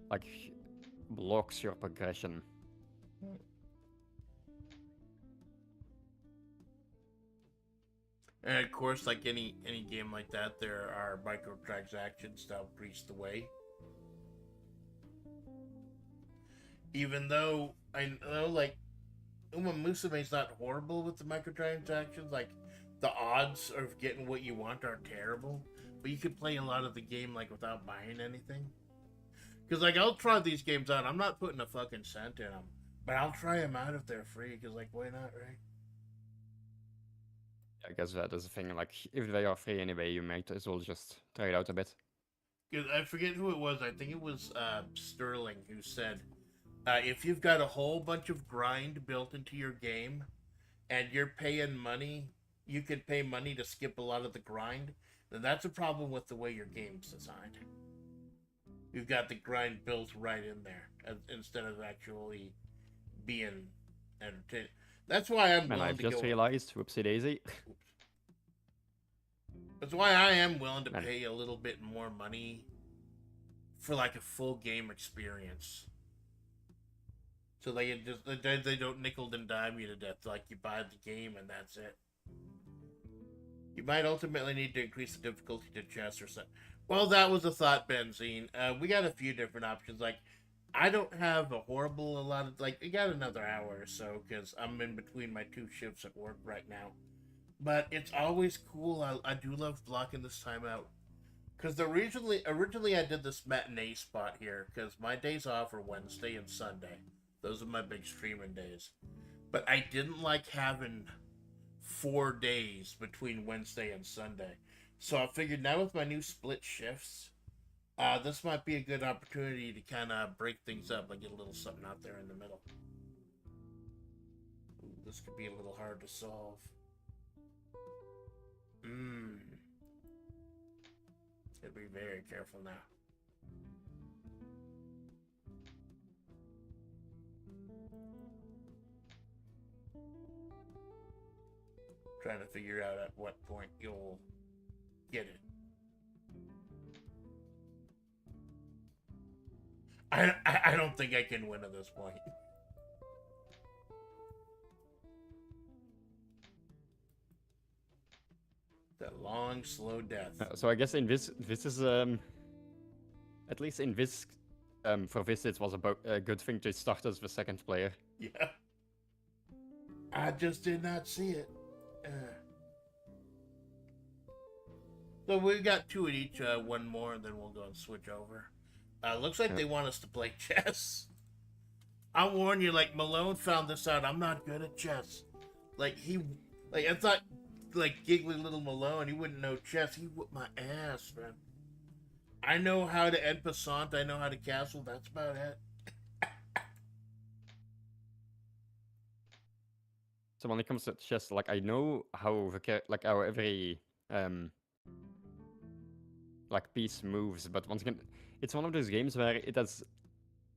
like blocks your progression. And of course, like any game like that, there are microtransactions that increase the way. Even though I know, like, Uma Musume's not horrible with the microtransactions. Like, the odds of getting what you want are terrible, but you can play a lot of the game like without buying anything. Because like I'll try these games out. I'm not putting a fucking cent in them, but I'll try them out if they're free. Because like, why not, right? I guess that is a thing. Like if they are free anyway, you might as well just try it out a bit. Because I forget who it was. I think it was Sterling who said, if you've got a whole bunch of grind built into your game, and you're paying money, you can pay money to skip a lot of the grind. Then that's a problem with the way your game's designed. You've got the grind built right in there instead of actually being entertained. That's why I'm And willing I've to just go. realized, whoopsie daisy. That's why I am willing to Man. pay a little bit more money for like a full game experience. So they don't nickel and dime you to death. Like you buy the game and that's it. You might ultimately need to increase the difficulty to chess or something. Well, that was a thought, Benzine. We got a few different options. Like, I don't have a horrible a lot of like. We got another hour or so because I'm in between my 2 shifts at work right now. But it's always cool. I do love blocking this time out because originally I did this matinee spot here because my days off are Wednesday and Sunday. Those are my big streaming days. But I didn't like having 4 days between Wednesday and Sunday. So I figured now with my new split shifts, this might be a good opportunity to kind of break things up, like get a little something out there in the middle. Ooh, this could be a little hard to solve. Gotta be very careful now. Trying to figure out at what point you'll get it. I don't think I can win at this point. That long, slow death. So I guess in this is at least in this for this it was a good thing to start as the second player. Yeah. I just did not see it. So we've got two at each, one more, and then we'll go and switch over. Looks like they want us to play chess. I'll warn you, like, Malone found this out. I'm not good at chess. Like, I thought, like, giggly little Malone, he wouldn't know chess. He whooped my ass, man. I know how to en passant, I know how to castle, that's about it. So when it comes to chess, like I know how how every like piece moves, but once again, it's one of those games where it has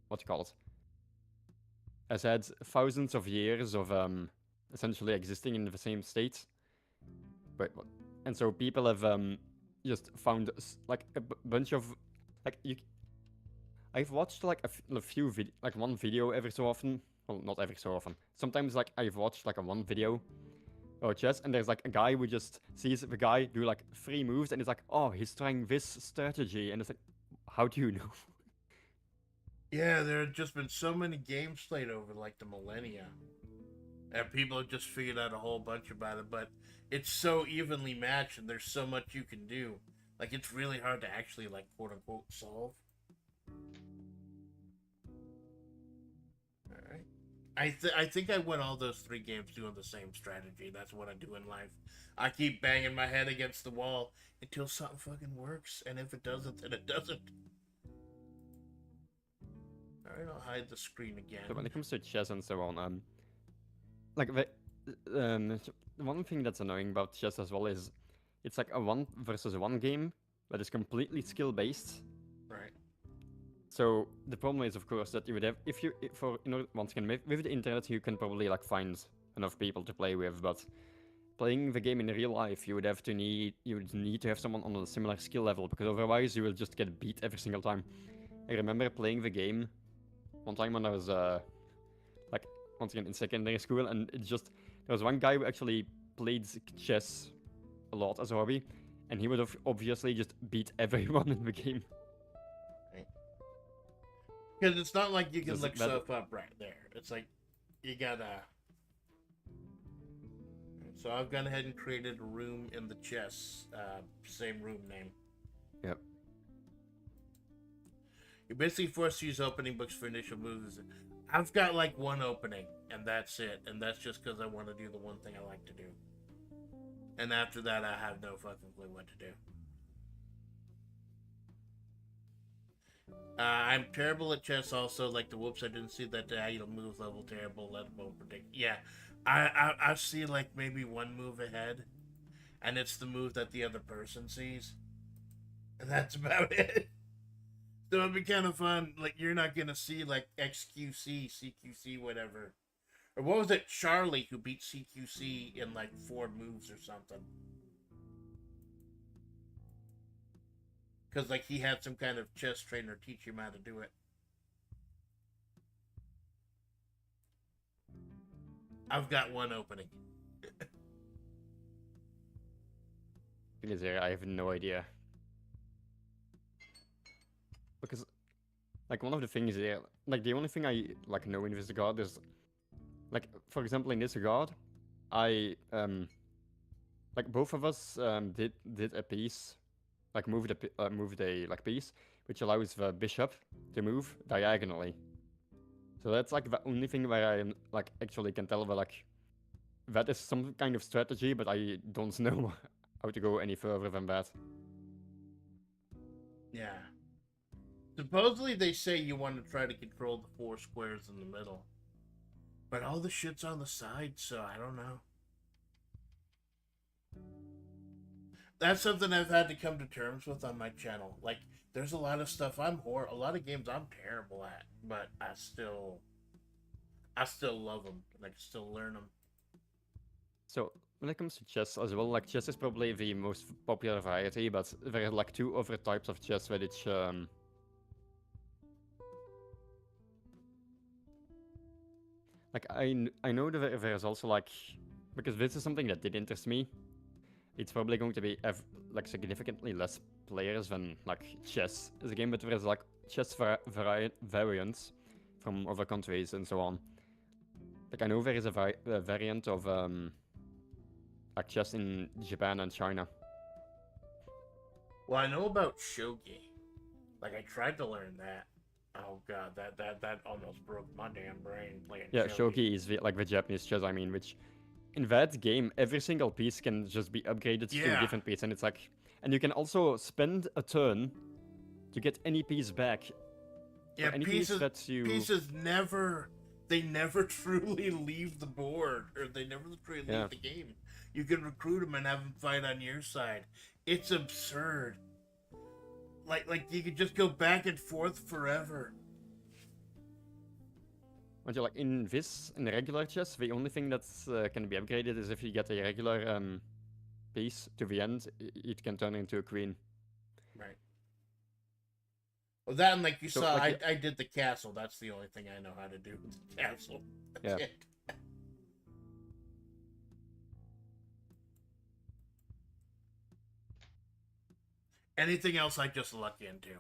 what you call it has had thousands of years of essentially existing in the same state. But and so people have just found like a bunch of like I've watched like a few like one video every so often. Well, not every so often. Sometimes like I've watched like a one video or chess, and there's like a guy who just sees the guy do like 3 moves, and it's like, oh, he's trying this strategy, and it's like, how do you know? Yeah, there have just been so many games played over like the millennia, and people have just figured out a whole bunch about it. But it's so evenly matched, and there's so much you can do. Like, it's really hard to actually, like, quote unquote solve. All right. I think I win all those 3 games doing the same strategy. That's what I do in life. I keep banging my head against the wall until something fucking works, and if it doesn't, then it doesn't. All right, I'll hide the screen again. So when it comes to chess and so on, like one thing that's annoying about chess as well is it's like a 1 versus 1 game that is completely skill based. Right. So the problem is, of course, that you would have once again with the internet you can probably like find enough people to play with, but playing the game in real life you would need to have someone on a similar skill level, because otherwise you will just get beat every single time. I remember playing the game one time when I was like once again in secondary school, and there was one guy who actually played chess a lot as a hobby, and he would have obviously just beat everyone in the game. Because it's not like you can look stuff up right there. It's like, you gotta... So I've gone ahead and created a room in the chess, same room name. Yep. You're basically forced to use opening books for initial moves. I've got like 1 opening, and that's it. And that's just because I want to do the one thing I like to do. And after that, I have no fucking clue what to do. I'm terrible at chess also, like the whoops, I didn't see that diagonal move level terrible, let alone predict. Yeah, I see like maybe 1 move ahead, and it's the move that the other person sees. And that's about it. So it'd be kind of fun, like you're not gonna see like XQC, CQC, whatever. Or what was it, Charlie, who beat CQC in like 4 moves or something. Because, like, he had some kind of chess trainer teach him how to do it. I've got 1 opening. Because I have no idea. Because, like, one of the things here, like, the only thing I, like, know in this regard is, like, for example, in this regard, I, like, both of us did a piece, like moved a like piece, which allows the bishop to move diagonally. So that's like the only thing where I like actually can tell that like that is some kind of strategy, but I don't know how to go any further than that. Yeah. Supposedly they say you want to try to control the 4 squares in the middle. But all the shit's on the side, so I don't know. That's something I've had to come to terms with on my channel. Like, there's a lot of stuff a lot of games I'm terrible at, but I still love them, and I can still learn them. So, when it comes to chess as well, like chess is probably the most popular variety, but there are like 2 other types of chess which like I know that there's also like, because this is something that did interest me. It's probably going to be like significantly less players than like chess as a game, but there's like chess variants from other countries and so on. Like I know there is a variant of like chess in Japan and China. Well, I know about shogi. Like I tried to learn that. Oh god, that almost broke my damn brain playing Yeah, shogi. shogi is like the Japanese chess. I mean, which in that game every single piece can just be upgraded to a different piece, and it's like, and you can also spend a turn to get any piece back. Yeah, any pieces that you pieces never truly leave the board, or they never truly leave the game. You can recruit them and have them fight on your side. It's absurd. Like you could just go back and forth forever. But like in regular chess, the only thing that can be upgraded is if you get a regular piece to the end, it can turn into a queen. Right. Well, that and like you saw, like, I did the castle. That's the only thing I know how to do with the castle. That's it. Anything else I just luck into.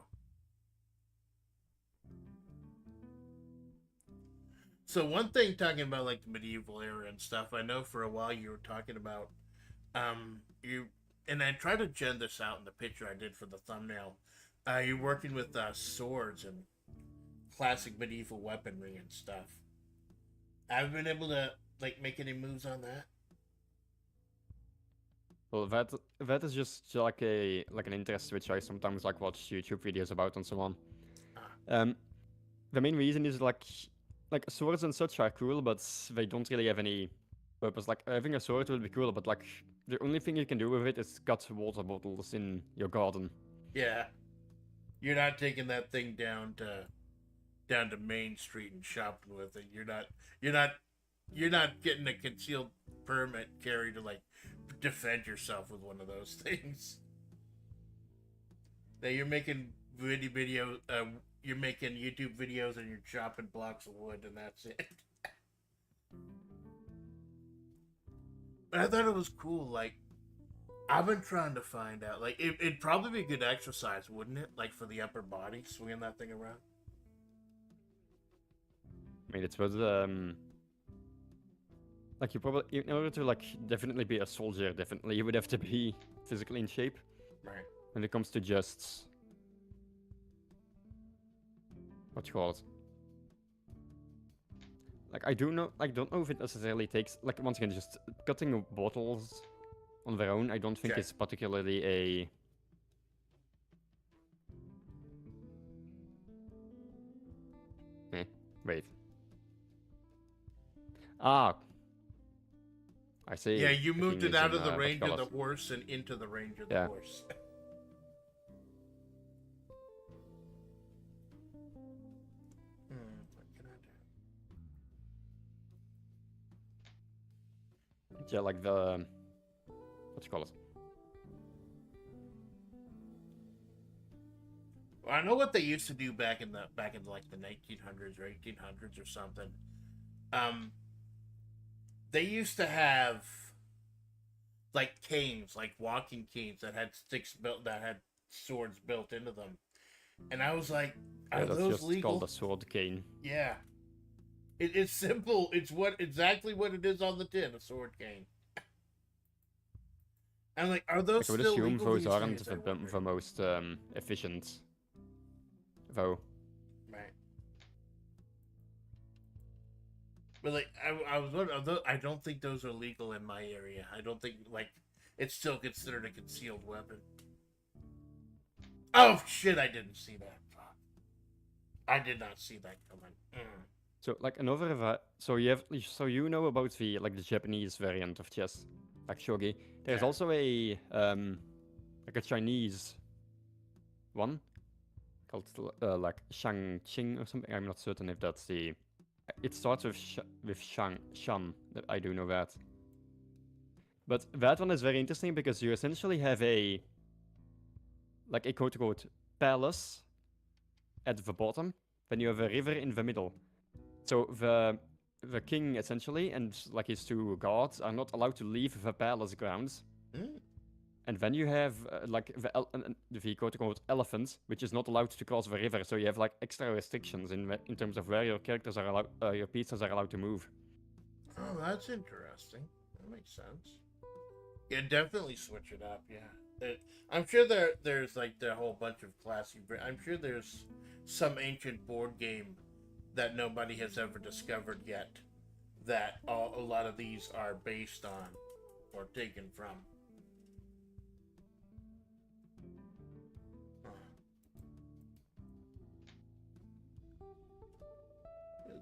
So one thing, talking about like the medieval era and stuff, I know for a while you were talking about you, and I tried to gen this out in the picture I did for the thumbnail. You're working with swords and classic medieval weaponry and stuff. I've been able to like make any moves on that. Well, that is just like an interest which I sometimes like watch YouTube videos about and so on. The main reason is like swords and such are cool, but they don't really have any purpose. Like having a sword will be cool, but like the only thing you can do with it is cut water bottles in your garden. Yeah, you're not taking that thing down to Main Street and shopping with it. You're not getting a concealed permit carry to like defend yourself with one of those things. Now you're making video. You're making YouTube videos and you're chopping blocks of wood, and that's it. But I thought it was cool. Like, I've been trying to find out. Like, it'd probably be good exercise, wouldn't it? Like for the upper body, swinging that thing around. I mean, it's was like you probably, in order to like definitely be a soldier, definitely you would have to be physically in shape. Right. When it comes to just what you call it. Like I don't know if it necessarily takes, like once again, just cutting bottles on their own. I don't think it's particularly a. Wait. Ah. I see. Yeah, you moved it out of the range of the horse and into the range of the horse. What can I do? Yeah, like the what you call it? Well, I know what they used to do back in like the 1900s or 1800s or something. They used to have like canes, like walking canes that had swords built into them, and I was like, "Are those just legal?" Called a sword cane. Yeah, it's simple. It's exactly what it is on the tin, a sword cane. I'm like, are those I would still assume legal those these aren't days, the most efficient, though. Right. But like, I was wondering, I don't think those are legal in my area. I don't think like it's still considered a concealed weapon. Oh shit! I didn't see that. Fuck. I did not see that coming. So like another so you know about the Japanese variant of chess, like shogi. There's also a like a Chinese one called like Shangqing or something. I'm not certain if that's the. It starts with Shan. I do know that. But that one is very interesting because you essentially have a quote-unquote palace at the bottom, then you have a river in the middle. So the king essentially and like his two guards are not allowed to leave the palace grounds. Mm. And then you have the quote-unquote elephant, which is not allowed to cross the river. So you have like extra restrictions in terms of where your characters are allowed, your pizzas are allowed to move. Oh, that's interesting. That makes sense. Yeah, definitely switch it up. Yeah, I'm sure there's like the whole bunch of classy. I'm sure there's some ancient board game that nobody has ever discovered yet that a lot of these are based on or taken from.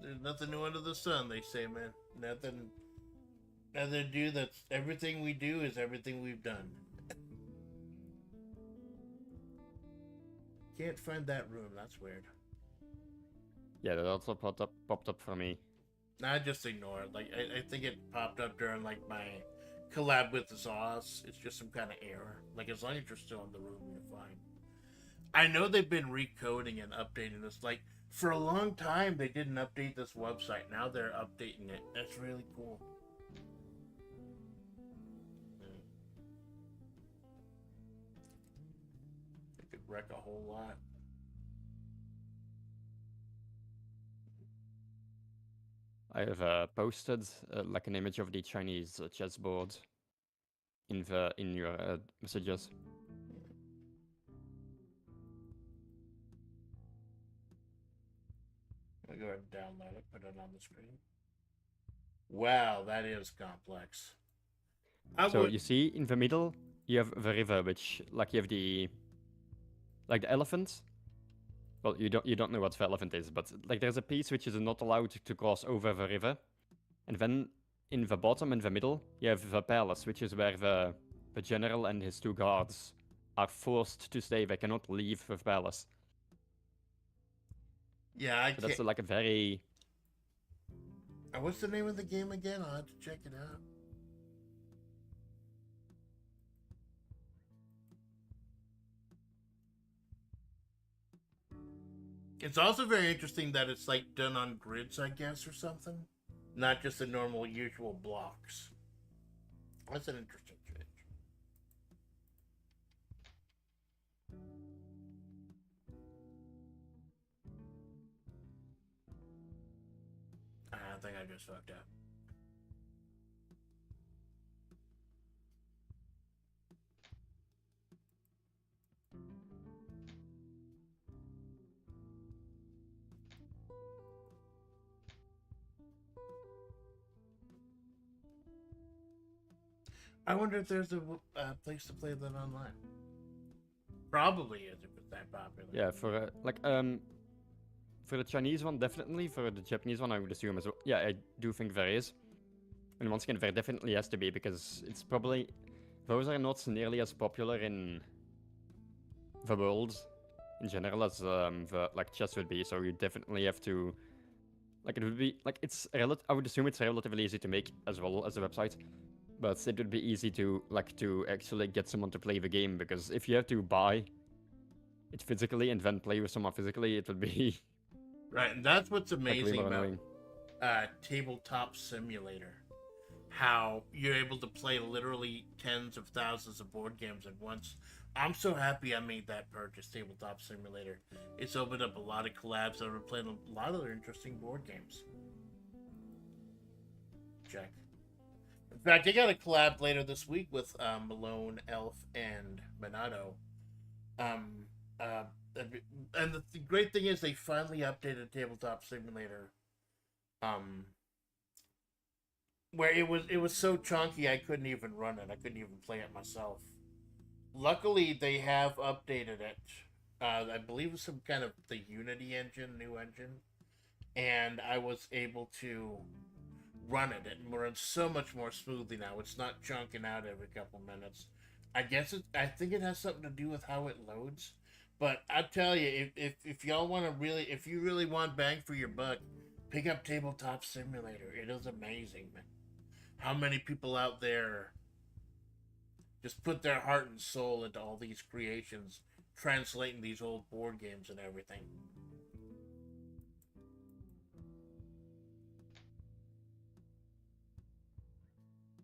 There's nothing new under the sun, they say, man. Nothing to do. That's everything we do is everything we've done. Can't find that room. That's weird. Yeah, that also popped up for me. I just ignore it. Like I think it popped up during like my collab with the Sauce. It's just some kind of error. Like as long as you're still in the room, you're fine. I know they've been recoding and updating this. Like for a long time, they didn't update this website. Now they're updating it. That's really cool. It could wreck a whole lot. I have posted like an image of the Chinese chessboard in your messages. I'll go ahead and download it, put it on the screen. Wow, that is complex. You see in the middle, you have the river, which like you have the elephant. Well, you don't know what the elephant is, but like there's a piece which is not allowed to cross over the river, and then in the bottom and the middle, you have the palace, which is where the general and his two guards are forced to stay. They cannot leave the palace. Yeah, So that's like a very. What's the name of the game again? I'll have to check it out. It's also very interesting that it's like done on grids, I guess, or something. Not just the normal usual blocks. That's an interesting change. I think I just fucked up. I wonder if there's a place to play that online. Probably is if it's that popular. Yeah, for the Chinese one, definitely. For the Japanese one, I would assume as well. Yeah, I do think there is. And once again, there definitely has to be, because it's probably... Those are not nearly as popular in the world in general as the chess would be, so you definitely have to... it would be... I would assume it's relatively easy to make as well as a website. But it would be easy to actually get someone to play the game, because if you have to buy it physically and then play with someone physically, it would be... Right, and that's what's amazing about Tabletop Simulator. How you're able to play literally tens of thousands of board games at once. I'm so happy I made that purchase, Tabletop Simulator. It's opened up a lot of collabs. I've been playing a lot of their interesting board games. Check. In fact, I got a collab later this week with Malone, Elf, and Minato. And the great thing is they finally updated Tabletop Simulator. Where it was so chunky I couldn't even run it. I couldn't even play it myself. Luckily, they have updated it. I believe it's some kind of the Unity engine, new engine, and I was able to run it. It runs so much more smoothly now. It's not chunking out every couple minutes. I think it has something to do with how it loads. But I tell you, if y'all want to if you really want bang for your buck, pick up Tabletop Simulator. It is amazing, man. How many people out there just put their heart and soul into all these creations, translating these old board games and everything.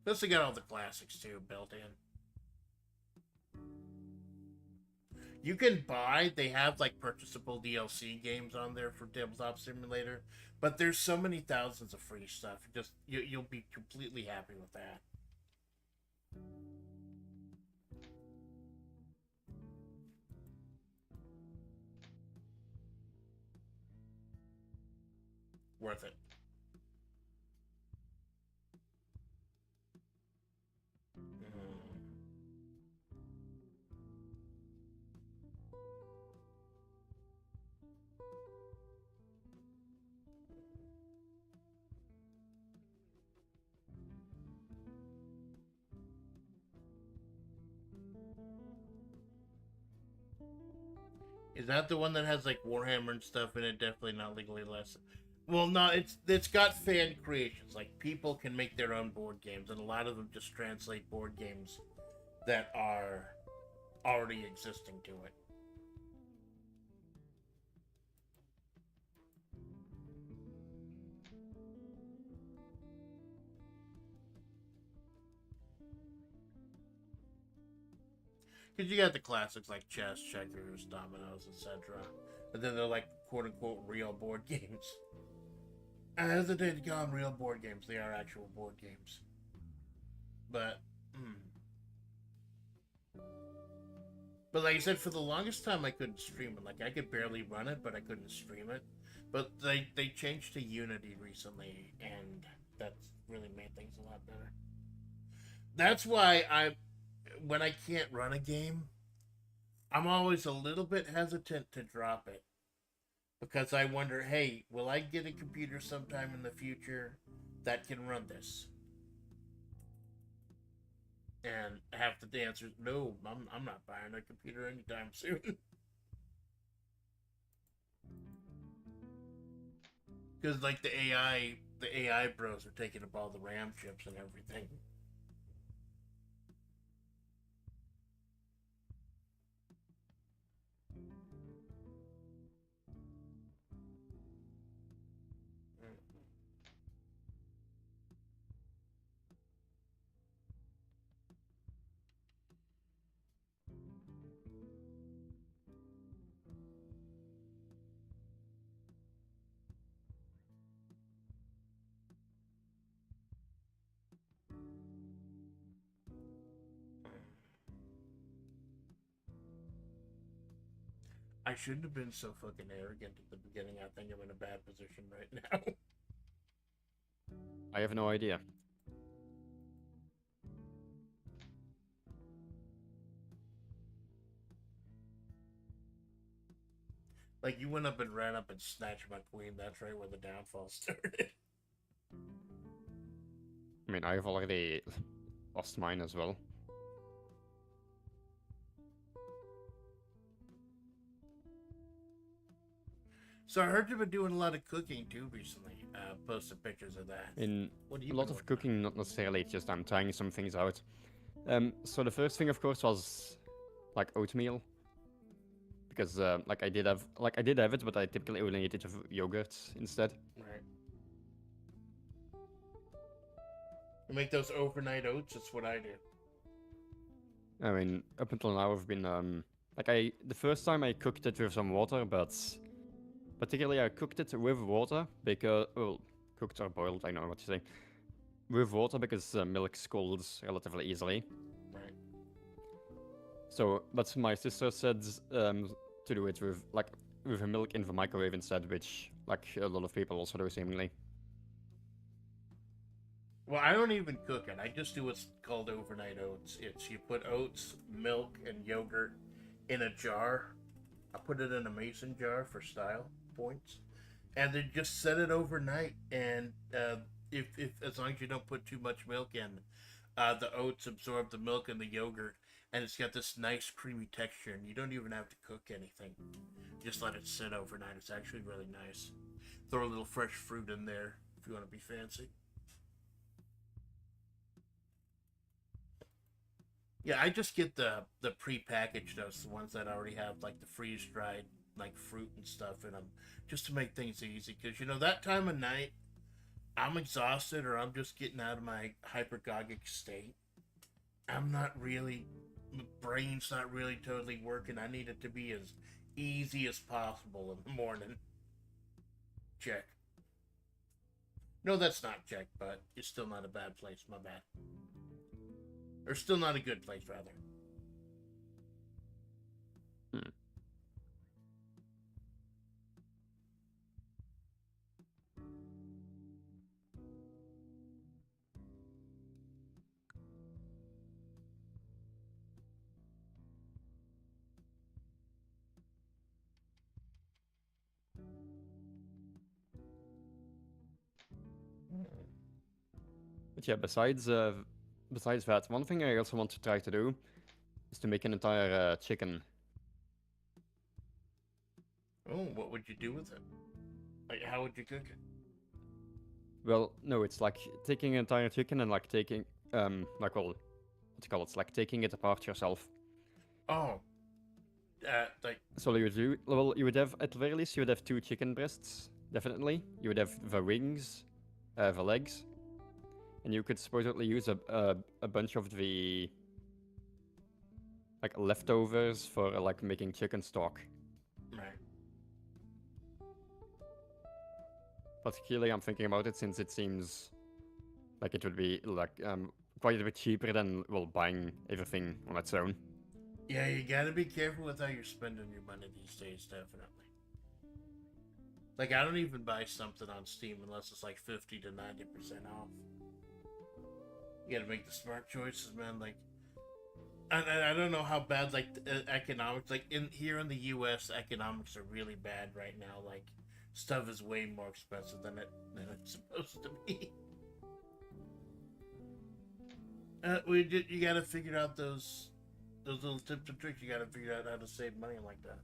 Plus, they got all the classics too built in. You can buy, they have like purchasable DLC games on there for Tabletop Simulator, but there's so many thousands of free stuff. You'll be completely happy with that. Worth it. Is that the one that has like Warhammer and stuff in it? Definitely not legally less. Well, no, it's got fan creations. Like people can make their own board games, and a lot of them just translate board games that are already existing to it. Because you got the classics like chess, checkers, dominoes, etc. And then they're like quote unquote real board games. I hesitate to call them real board games. They are actual board games. But, But like I said, for the longest time I couldn't stream it. Like I could barely run it, but I couldn't stream it. But they changed to Unity recently, and that's really made things a lot better. That's why when I can't run a game, I'm always a little bit hesitant to drop it. Because I wonder, hey, will I get a computer sometime in the future that can run this? And half the answer is no, I'm not buying a computer anytime soon. Because like the AI bros are taking up all the RAM chips and everything. I shouldn't have been so fucking arrogant at the beginning. I think I'm in a bad position right now. I have no idea. Like you went up and ran up and snatched my queen. That's right where the downfall started. I mean, I've already lost mine as well. So I heard you've been doing a lot of cooking too recently. Posted pictures of that. In What do a you lot of cooking, not necessarily, just I'm trying some things out. So the first thing, of course, was like oatmeal. Because like I did have it, but I typically only eat it with yogurt instead. Right. You make those overnight oats. That's what I do. I mean, up until now I've been the first time I cooked it with some water, but particularly I cooked it with water because cooked or boiled, I don't know what you say, with water because milk scalds relatively easily. Right. So that's my sister said to do it with a milk in the microwave instead, which like a lot of people also do seemingly. Well, I don't even cook it. I just do what's called overnight oats. It's you put oats, milk, and yogurt in a jar. I put it in a mason jar for style points, and then just set it overnight. And if as long as you don't put too much milk in, the oats absorb the milk and the yogurt, and it's got this nice creamy texture. And you don't even have to cook anything. Just let it sit overnight. It's actually really nice. Throw a little fresh fruit in there if you want to be fancy. Yeah, I just get the prepackaged oats, the ones that already have like the freeze dried like fruit and stuff in them, just to make things easy. Because that time of night, I'm exhausted or I'm just getting out of my hypergogic state. I'm not really, my brain's not really totally working. I need it to be as easy as possible in the morning. Check. No, that's not check, but it's still not a bad place. My bad. Or still not a good place, rather. Hmm. But yeah, besides that, one thing I also want to try to do is to make an entire chicken. Oh, what would you do with it? Like, how would you cook it? Well, no, it's like taking an entire chicken and like taking like, well, what do you call it? It's like taking it apart yourself. Oh, like, So you would do, well, you would have, at the very least, you would have 2 chicken breasts, definitely. You would have the wings, the legs, and you could supposedly use a bunch of the like leftovers for like making chicken stock. right. Particularly, I'm thinking about it since it seems like it would be like quite a bit cheaper than, well, buying everything on its own. Yeah, you gotta be careful with how you're spending your money these days, definitely. Like, I don't even buy something on Steam unless it's like 50 to 90% off. You gotta make the smart choices, man. Like, I don't know how bad, like, economics, like, here in the US, economics are really bad right now. Like, stuff is way more expensive than it's supposed to be. You gotta figure out those little tips and tricks. You gotta figure out how to save money like that.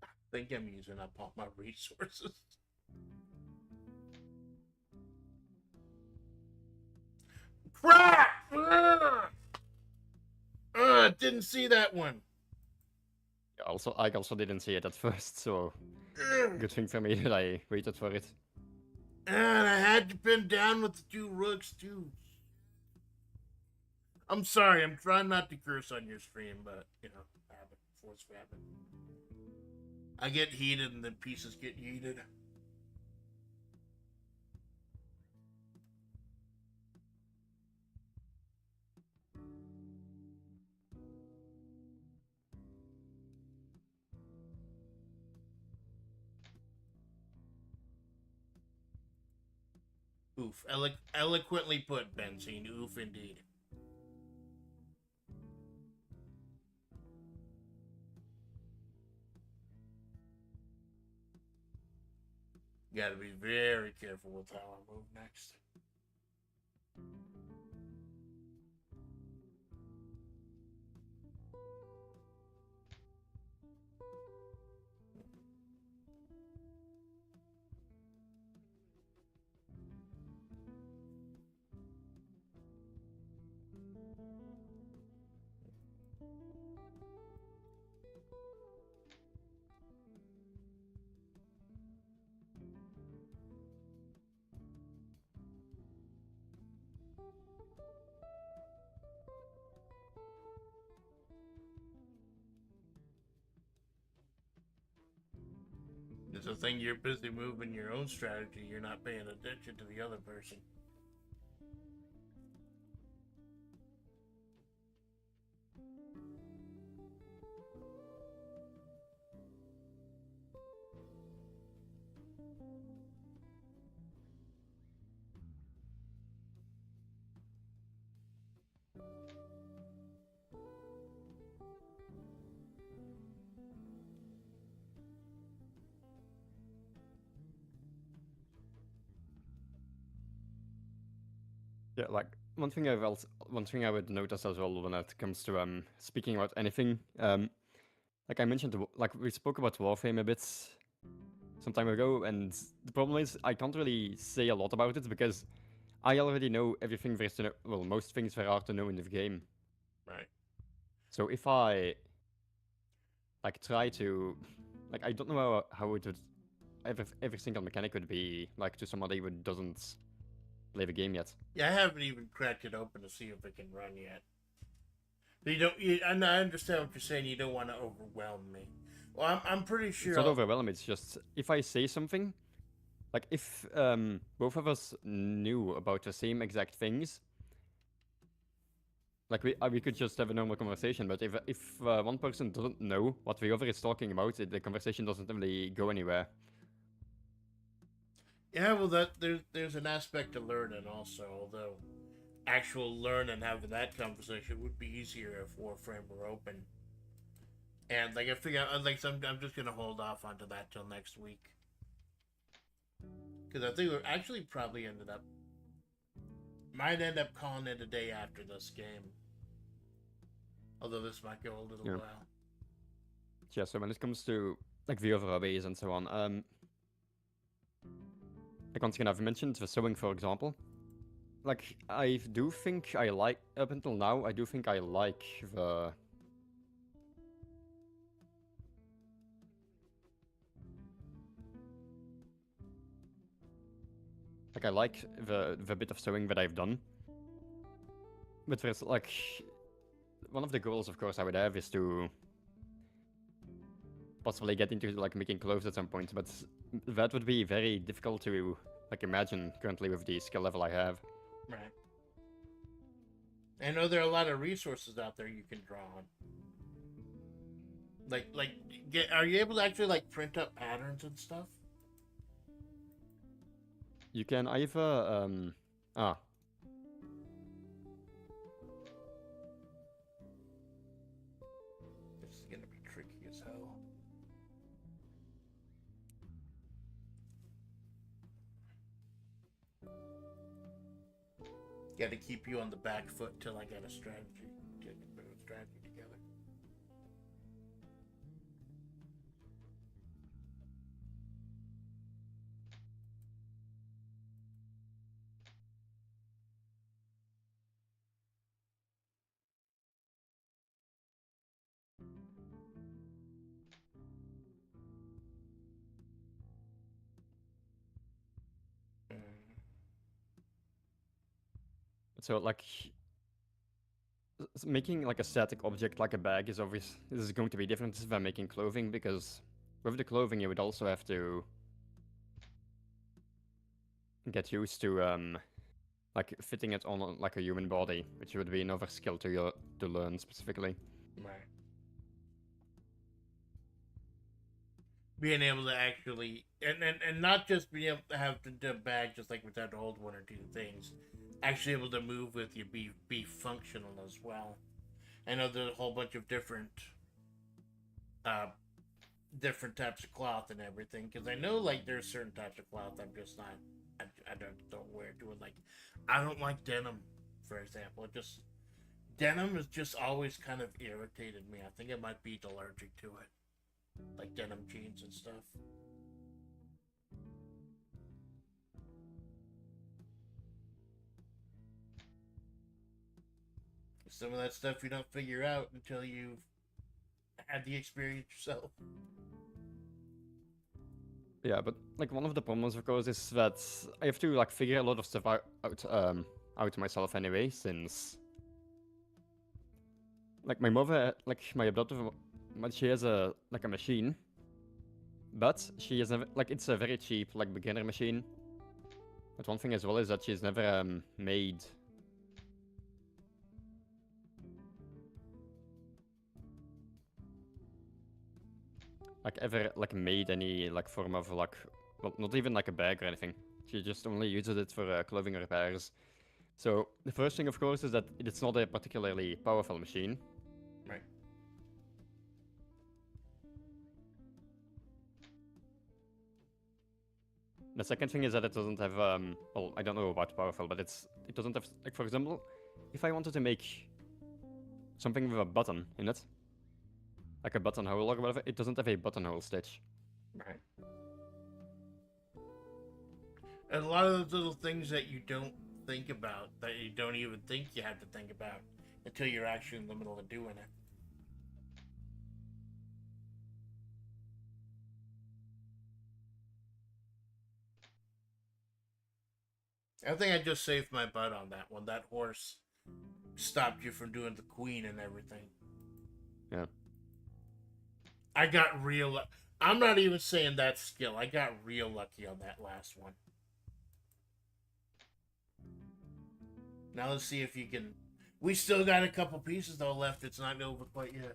I think I'm using up all my resources. Crap! Didn't see that one. Also, I also didn't see it at first, so good thing for me that I waited for it. And I had to pin down with the 2 rooks too. I'm sorry. I'm trying not to curse on your stream, but habit, force habit. I get heated, and then pieces get yeeted. Oof. Eloquently put, Benzine. Oof, indeed. You gotta be very careful with how I move next. It's a thing you're busy moving your own strategy. You're not paying attention to the other person. Yeah, like one thing I would notice as well when it comes to speaking about anything, like I mentioned, like we spoke about Warframe a bit some time ago, and the problem is I can't really say a lot about it because I already know everything there is to know, well, most things there are to know in the game. Right. So if I like try to, like I don't know how it would, every single mechanic would be like to somebody who doesn't play the game yet. Yeah, I haven't even cracked it open to see if it can run yet. But you don't. And I understand what you're saying. You don't want to overwhelm me. Well, I'm pretty sure. It's not overwhelming. It's just if I say something, like if both of us knew about the same exact things, like we could just have a normal conversation. But if one person doesn't know what the other is talking about, the conversation doesn't really go anywhere. Yeah, well, there's an aspect to learning also. Although actual learn and having that conversation would be easier if Warframe were open. And like I figure, like I'm just gonna hold off onto that till next week because I think we actually probably might end up calling it a day after this game. Although this might go a little while. Yeah. So when it comes to like the other hobbies and so on, like once again I've mentioned the sewing, for example. Like I do think I like up until now. I do think I like the. Like I like the bit of sewing that I've done. But there's like one of the goals, of course, I would have is to possibly get into like making clothes at some point. But that would be very difficult to like imagine currently with the skill level I have. Right. I know there are a lot of resources out there you can draw on. Are you able to actually like print up patterns and stuff? You can either This is gonna be tricky as hell. Got to keep you on the back foot till I get a strategy. Get a strategy together. so like making like a static object like a bag is obvious. This is going to be different than making clothing because with the clothing you would also have to get used to like fitting it on like a human body, which would be another skill to learn specifically. Right. Being able to actually and not just being able to have the bag just like without to hold one or two things, actually able to move with you, be functional as well. I know there's a whole bunch of uh different types of cloth and everything because I know like there's certain types of cloth I'm just not I don't wear to it. Like I don't like denim, for example. It just denim has just always kind of irritated me. I think I might be allergic to it, like denim jeans and stuff. Some of that stuff you don't figure out until you've had the experience yourself. Yeah, but like one of the problems, of course, is that I have to like figure a lot of stuff out myself anyway, since like my mother, like my adoptive, she has a like a machine, but she has never like it's a very cheap like beginner machine. But one thing as well is that she's never made like ever like made any like form of like well, not even like a bag or anything. She just only uses it for clothing repairs. So the first thing, of course, is that it's not a particularly powerful machine. Right. The second thing is that it doesn't have well, I don't know about powerful, but it doesn't have, like, for example, if I wanted to make something with a button in it, like a buttonhole or whatever, it doesn't have a buttonhole stitch. Right. And a lot of those little things that you don't think about, that you don't even think you have to think about until you're actually in the middle of doing it. I think I just saved my butt on that one. That horse stopped you from doing the queen and everything. Yeah. I got real. I'm not even saying that's skill. I got real lucky on that last one. Now let's see if you can. We still got a couple pieces though left. It's not over quite yet.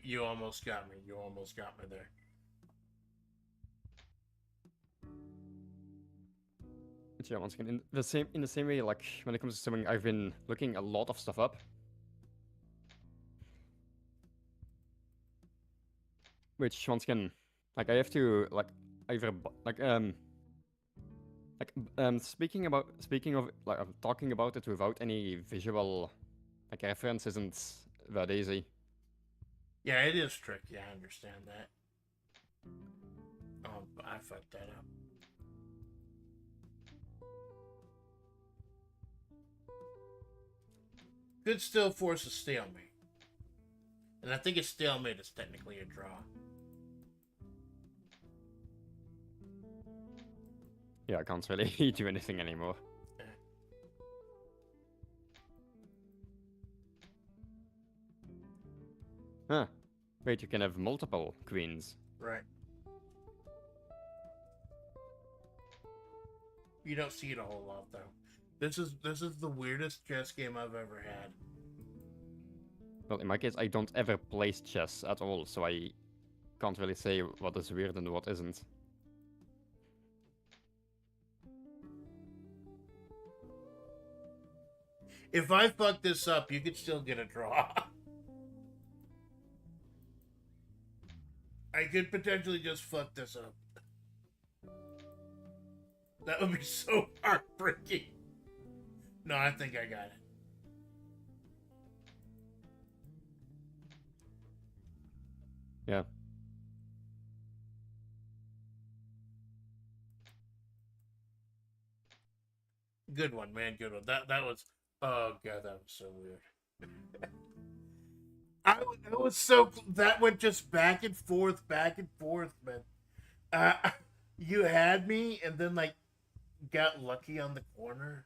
You almost got me. You almost got me there. But yeah, once again, in the same way, like when it comes to swimming, I've been looking a lot of stuff up. Which once again, like I have to like either speaking of like talking about it without any visual like reference isn't that easy. Yeah, it is tricky. I understand that. Oh, I fucked that up. Could still force a stalemate. And I think a stalemate is technically a draw. Yeah, I can't really do anything anymore. Huh. Wait, you can have multiple queens. Right. You don't see it a whole lot though. This is the weirdest chess game I've ever had. Well, in my case, I don't ever place chess at all, so I can't really say what is weird and what isn't. If I fuck this up, you could still get a draw. I could potentially just fuck this up. That would be so heartbreaking. No, I think I got it. Yeah. Good one, man. Good one. That was. Oh god, that was so weird. I was so. That went just back and forth, man. You had me, and then like got lucky on the corner,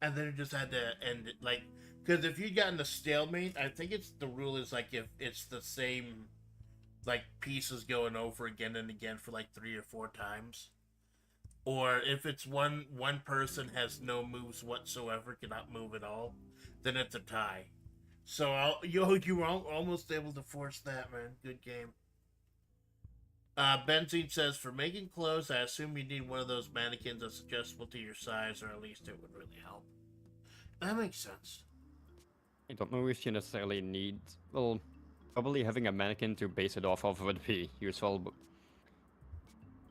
and then it just had to end it. Like, because if you'd gotten a stalemate, I think it's the rule is like if it's the same, like pieces going over again and again for like 3 or 4 times. Or if it's one person has no moves whatsoever, cannot move at all, then it's a tie. So you were almost able to force that, man. Good game. Benzine says, for making clothes, I assume you need one of those mannequins that's adjustable to your size, or at least it would really help. That makes sense. I don't know if you necessarily need... Well, probably having a mannequin to base it off of would be useful, but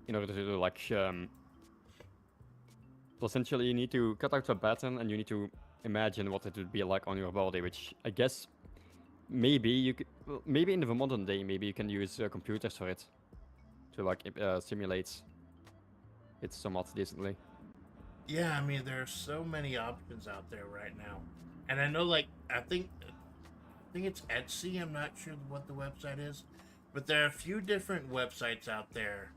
in order to do, like, so essentially you need to cut out a pattern and you need to imagine what it would be like on your body, which I guess maybe you could... Well, maybe in the modern day, maybe you can use computers for it. To, like, simulate it somewhat decently. Yeah, I mean, there are so many options out there right now. And I know, like, I think it's Etsy. I'm not sure what the website is. But there are a few different websites out there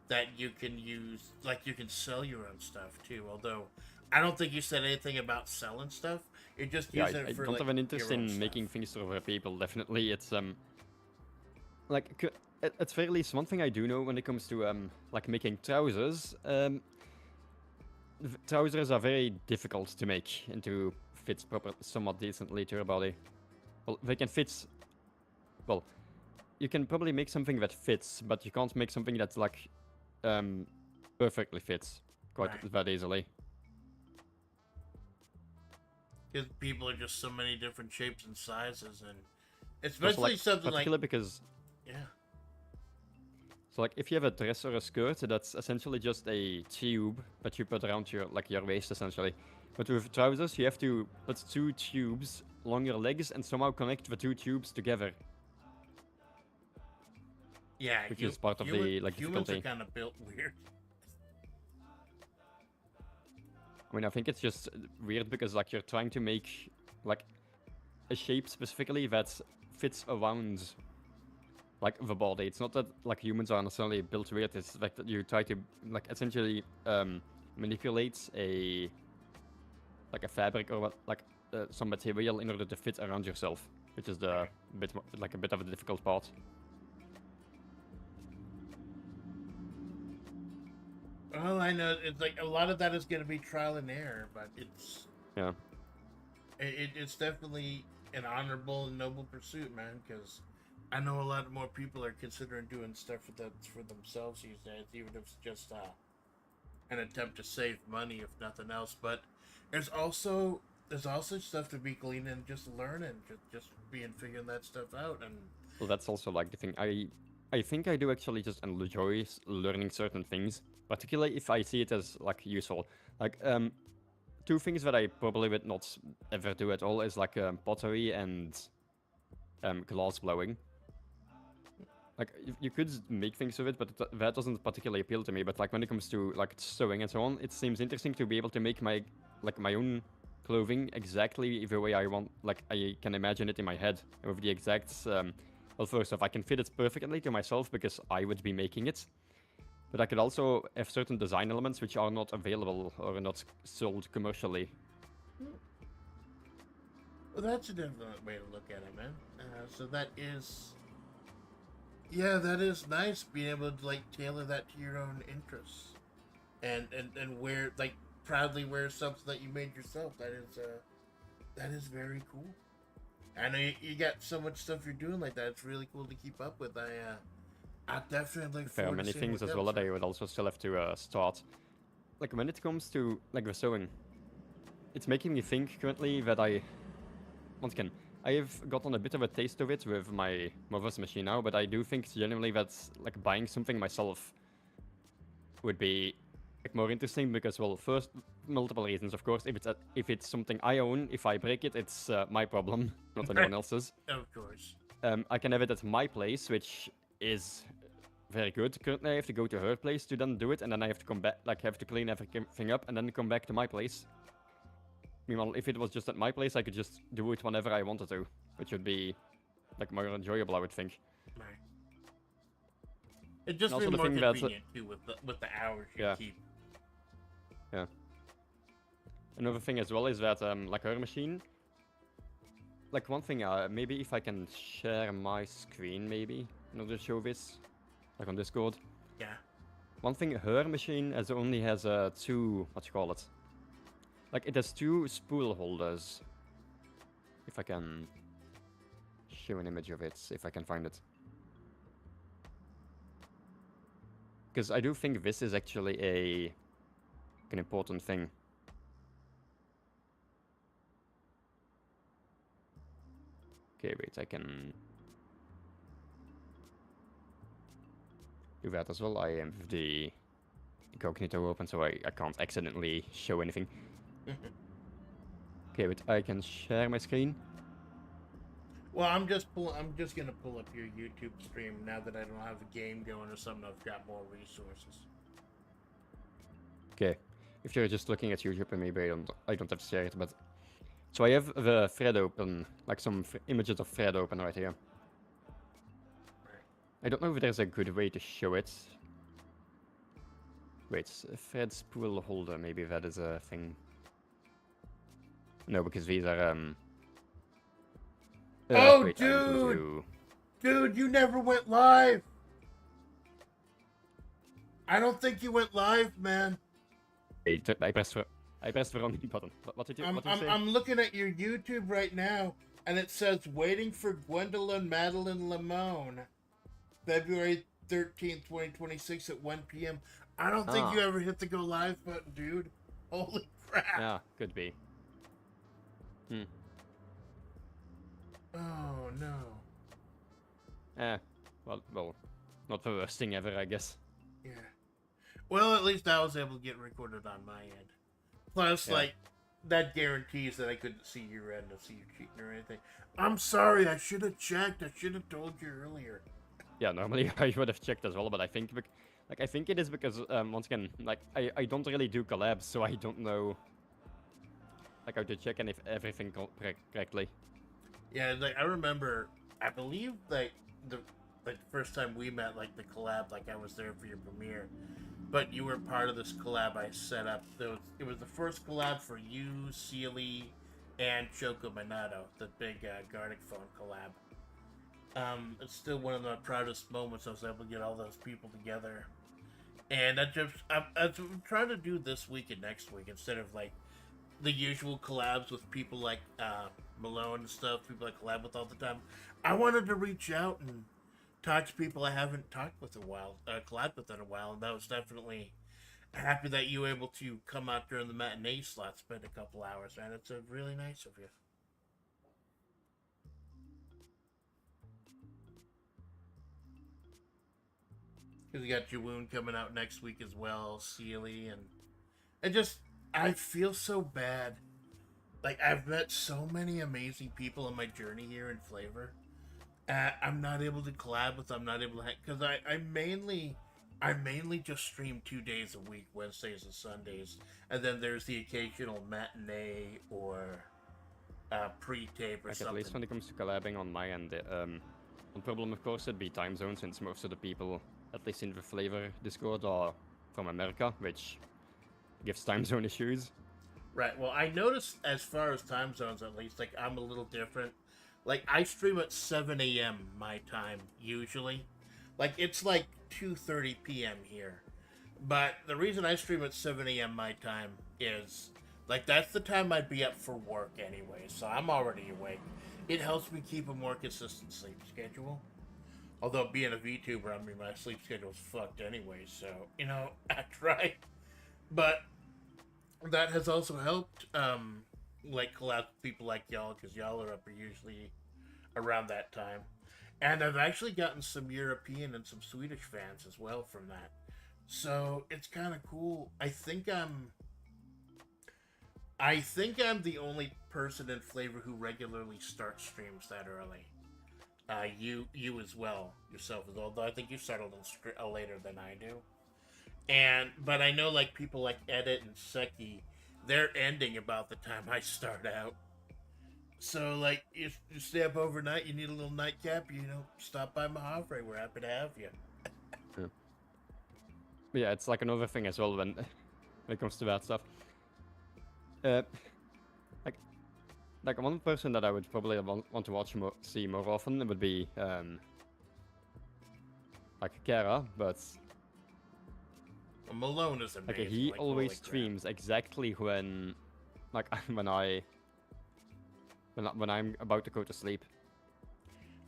that you can use. Like, you can sell your own stuff, too. Although, I don't think you said anything about selling stuff. You're just using it for, I don't like, have an interest your own in stuff. making things for other people, definitely. It's, like, it's fair least one thing I do know when it comes to, like, making trousers. Trousers are very difficult to make into fits somewhat decently to your body. Well, they can fit. Well, you can probably make something that fits, but you can't make something that's like perfectly fits quite that easily. Because people are just so many different shapes and sizes, and especially like, something particularly because So like if you have a dress or a skirt, that's essentially just a tube that you put around your waist essentially. But with trousers, you have to put 2 tubes along your legs and somehow connect the 2 tubes together. Yeah, which is part of the like humans difficulty. are kind of built weird. I mean, I think it's just weird because like you're trying to make like a shape specifically that fits around like the body. It's not that like humans are necessarily built weird. It's the fact that you try to like essentially manipulate a fabric or some material in order to fit around yourself, which is the a bit of a difficult part. Well, I know it's like a lot of that is going to be trial and error, but it's it's definitely an honorable and noble pursuit, man. Because I know a lot more people are considering doing stuff for themselves these days, even if it's just an attempt to save money, if nothing else. But there's also stuff to be gleaned and just learning, just figuring that stuff out. And well, that's also like the thing. I think I do actually just enjoy learning certain things, particularly if I see it as like useful. Like 2 things that I probably would not ever do at all is like pottery and glass blowing. Like you could make things with it, but that doesn't particularly appeal to me. But like when it comes to like sewing and so on, it seems interesting to be able to make my own clothing exactly the way I want. Like I can imagine it in my head with the exact. Well, first off, I can fit it perfectly to myself because I would be making it. But I could also have certain design elements which are not available or not sold commercially. Well, that's a different way to look at it, man. So that is... Yeah, that is nice, being able to, like, tailor that to your own interests. And wear, like, proudly wear something that you made yourself. That is very cool. I know you got so much stuff you're doing like that. It's really cool to keep up with. I definitely look forward to seeing there are many things as well that I would also still have to start. Like when it comes to like the sewing, it's making me think currently that once again, I have gotten a bit of a taste of it with my mother's machine now, but I do think genuinely that like buying something myself would be like more interesting because, well, first, multiple reasons, of course. If it's something I own, if I break it, it's my problem, not anyone else's. Of course. I can have it at my place, which is very good. Currently, I have to go to her place to then do it, and then I have to come back, like, have to clean everything up, and then come back to my place. Meanwhile, if it was just at my place, I could just do it whenever I wanted to, which would be, like, more enjoyable, I would think. Right. It'd just be more convenient, too, with the hours you keep. Yeah. Another thing as well is that, like, her machine... Like, one thing, maybe if I can share my screen, maybe, in order to show this, like on Discord. Yeah. One thing, her machine only has 2, what you call it? Like, it has 2 spool holders. If I can show an image of it, if I can find it. Because I do think this is actually an important thing. Okay, wait, I can do that as well. I have the incognito open, so I can't accidentally show anything. Okay, wait, I can share my screen. Well, I'm just gonna pull up your YouTube stream now that I don't have a game going or something. I've got more resources. Okay, if you're just looking at YouTube, maybe I don't have to share it, but. So I have the thread open, like some images of thread open right here. I don't know if there's a good way to show it. Wait, thread spool holder, maybe that is a thing. No, because these are, oh, wait, dude! Dude, you never went live! I don't think you went live, man. I pressed for... I pressed the wrong button. What did you say? I'm looking at your YouTube right now, and it says waiting for Gwendolyn Madeline Limone, February 13th, 2026 at 1 p.m. I don't think you ever hit the go live button, dude. Holy crap. Yeah, could be. Oh, no. Well, not the worst thing ever, I guess. Yeah. Well, at least I was able to get recorded on my end. Plus, like, that guarantees that I couldn't see your end and see you cheating or anything. I'm sorry, I should have checked. I should have told you earlier. Yeah, normally I would have checked as well, but I think, I think it is because, once again, like, I don't really do collabs, so I don't know, like, how to check and if everything correctly. Yeah, like, I remember, I believe, like, the first time we met, like, the collab, like, I was there for your premiere. But you were part of this collab I set up. It was the first collab for you, Sealy, and Choco Minato, the big Gartic phone collab. It's still one of the proudest moments I was able to get all those people together. And I'm trying to do this week and next week instead of like the usual collabs with people like Malone and stuff, people I collab with all the time. I wanted to reach out and talk to people I haven't talked with collabed with in a while, and that was definitely happy that you were able to come out during the matinee slot, spend a couple hours, man. It's really nice of you. Because you got Jawoon coming out next week as well, Sealy, and just, I feel so bad. Like, I've met so many amazing people on my journey here in Flavor. I'm not able to collab with them. I'm not able to, because I mainly just stream 2 days a week, Wednesdays and Sundays, and then there's the occasional matinee or pre-tape or something. At least when it comes to collabing on my end, one problem of course would be time zone, since most of the people, at least in the Flavor Discord, are from America, which gives time zone issues. Right. Well, I noticed as far as time zones, at least, like I'm a little different. Like, I stream at 7 a.m. my time, usually. Like, it's like 2:30 p.m. here. But the reason I stream at 7 a.m. my time is, like, that's the time I'd be up for work anyway, so I'm already awake. It helps me keep a more consistent sleep schedule. Although, being a VTuber, I mean, my sleep schedule's fucked anyway, so, you know, I try. But that has also helped, like, collab with people like y'all, because y'all are up usually around that time. And I've actually gotten some European and some Swedish fans as well from that. So it's kind of cool. I think I'm the only person in Flavor who regularly starts streams that early. You as well, yourself as well. Although I think you settled in later than I do. But I know like people like Edit and Seki, they're ending about the time I start out. So, like, if you stay up overnight, you need a little nightcap, you know, stop by Mahavre. We're happy to have you. Yeah, it's like another thing as well when it comes to that stuff. Like one person that I would probably want to see more often would be like Kara, but Malone is amazing. like he always streams exactly when, like when I'm about to go to sleep.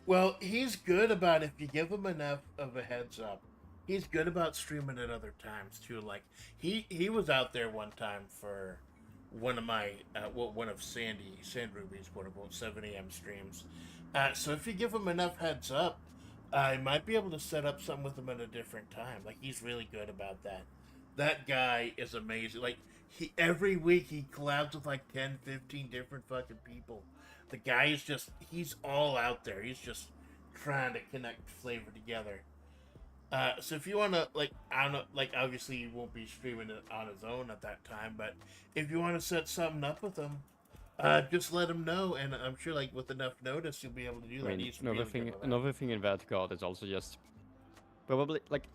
Well, he's good about, if you give him enough of a heads up, he's good about streaming at other times too. Like he was out there one time for one of my one of Sand Ruby's quote unquote 7 a.m. streams. So if you give him enough heads up, I might be able to set up something with him at a different time. Like, he's really good about that. That guy is amazing. Like, every week he collabs with like 10, 15 different fucking people. The guy is just, he's all out there. He's just trying to connect Flavor together. So if you want to, like, I don't know, like, obviously he won't be streaming it on his own at that time, but if you want to set something up with him, just let him know, and I'm sure, like, with enough notice, you'll be able to do that. I mean, another thing in that regard is also just probably, like,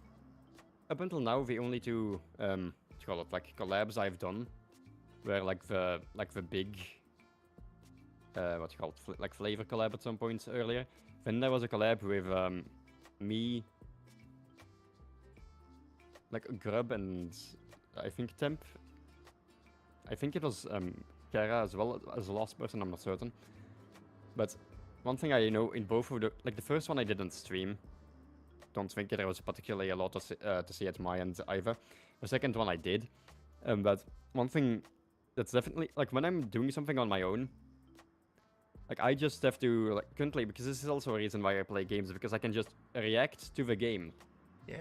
up until now, the only two, what you call it, like, collabs I've done were, like, the big, what you call it, like, Flavor collab at some point earlier. Then there was a collab with, me, like, Grub and, I think, Temp. I think it was Kara as well as the last person. I'm not certain. But one thing I know in both of the first one I didn't stream. Don't think there was particularly a lot to see at my end either. The second one I did. But one thing that's definitely like when I'm doing something on my own. Like, I just have to, like, currently, because this is also a reason why I play games, because I can just react to the game. Yeah.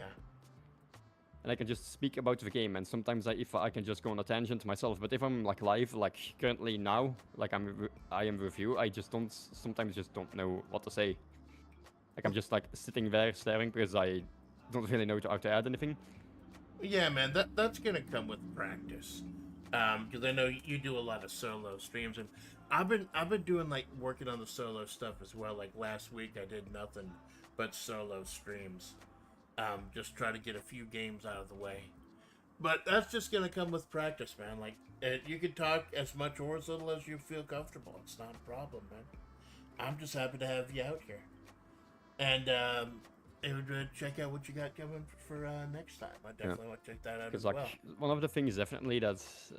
And I can just speak about the game, and sometimes if I can just go on a tangent myself. But if I'm, like, live, like, currently now, like, I am with you, I just sometimes just don't know what to say. Like, I'm just, like, sitting there staring because I don't really know how to add anything. Yeah, man, that's gonna come with practice. Because I know you do a lot of solo streams, and I've been doing like working on the solo stuff as well. Like last week, I did nothing but solo streams. Just try to get a few games out of the way. But that's just gonna come with practice, man. Like you can talk as much or as little as you feel comfortable. It's not a problem, man. I'm just happy to have you out here, and check out what you got coming for next time. I definitely want to check that out as like, well. one of the things definitely that's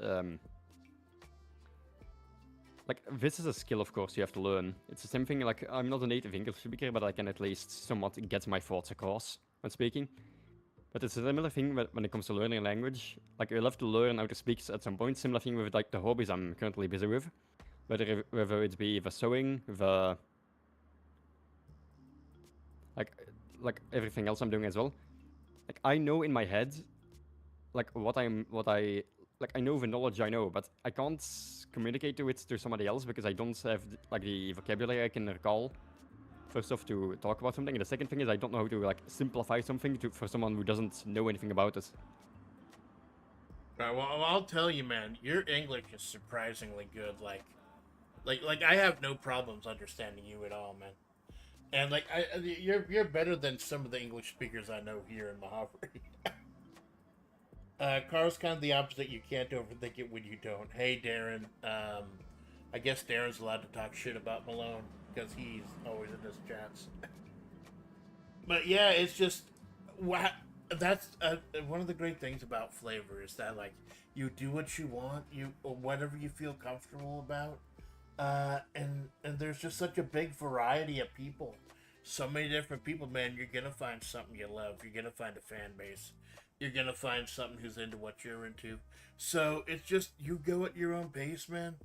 like, this is a skill, of course, you have to learn. It's the same thing, like, I'm not a native English speaker, but I can at least somewhat get my thoughts across when speaking. But it's a similar thing when it comes to learning a language. Like, you'll have to learn how to speak at some point. Similar thing with, like, the hobbies I'm currently busy with. Whether it be the sewing, like everything else I'm doing as well. Like, I know in my head, like, I know the knowledge I know, but I can't communicate to somebody else because I don't have, like, the vocabulary I can recall. First off, to talk about something, and the second thing is I don't know how to, like, simplify something for someone who doesn't know anything about it. All right, well, I'll tell you, man, your English is surprisingly good. Like I have no problems understanding you at all, man. And like you're better than some of the English speakers I know here in Mojave. Carl's kind of the opposite. You can't overthink it when you don't. Hey, Darren. I guess Darren's allowed to talk shit about Malone because he's always in his chats. But yeah, it's just that's one of the great things about FlaVR is that like you do what you want, or whatever you feel comfortable about, and there's just such a big variety of people, so many different people. Man, you're gonna find something you love. You're gonna find a fan base. You're gonna find something who's into what you're into. So it's just you go at your own pace, man.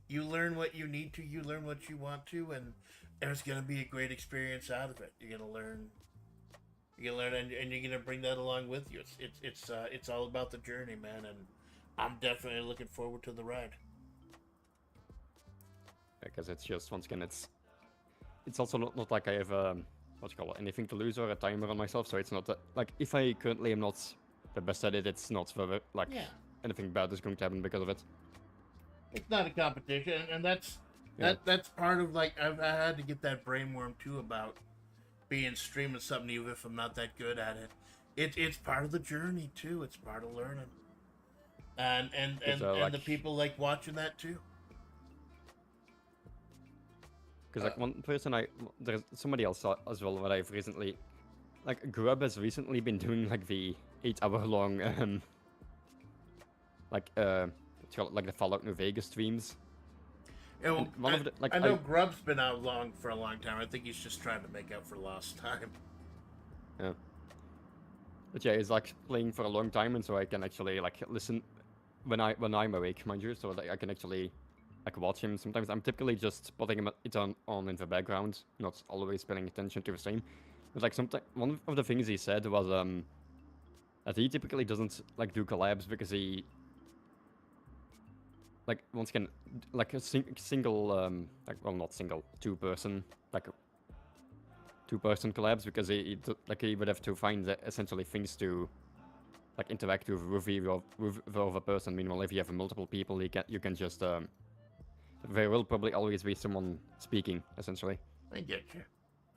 You learn what you need to. You learn what you want to, and there's gonna be a great experience out of it. You're gonna learn. You're gonna learn, and you're gonna bring that along with you. It's all about the journey, man. And I'm definitely looking forward to the ride. Because it's just, once again, it's also not like I have anything to lose or a timer on myself. So it's not that, like, if I currently am not the best at it, it's not like anything bad is going to happen because of it. It's not a competition, and that's part of, like, I had to get that brainworm too about being streaming something even if I'm not that good at it. It's part of the journey too. It's part of learning, and like, the people like watching that too. Because like one person there's somebody else as well that I've recently, like, Grub has recently been doing like the 8-hour-long like what's called, like, the Fallout New Vegas streams. Yeah, well, I know Grub's been out for a long time. I think he's just trying to make up for lost time. Yeah. But yeah, he's like playing for a long time, and so I can actually like listen when I'm awake, mind you, so that I can actually like watch him. Sometimes I'm typically just putting it on in the background, not always paying attention to the stream. But like one of the things he said was that he typically doesn't like do collabs because he, like, once again, like a single like, well, not single, two-person collabs, because he would have to find essentially things to like interact with the other person. Meanwhile, if you have multiple people, you can just there will probably always be someone speaking, essentially. I get you.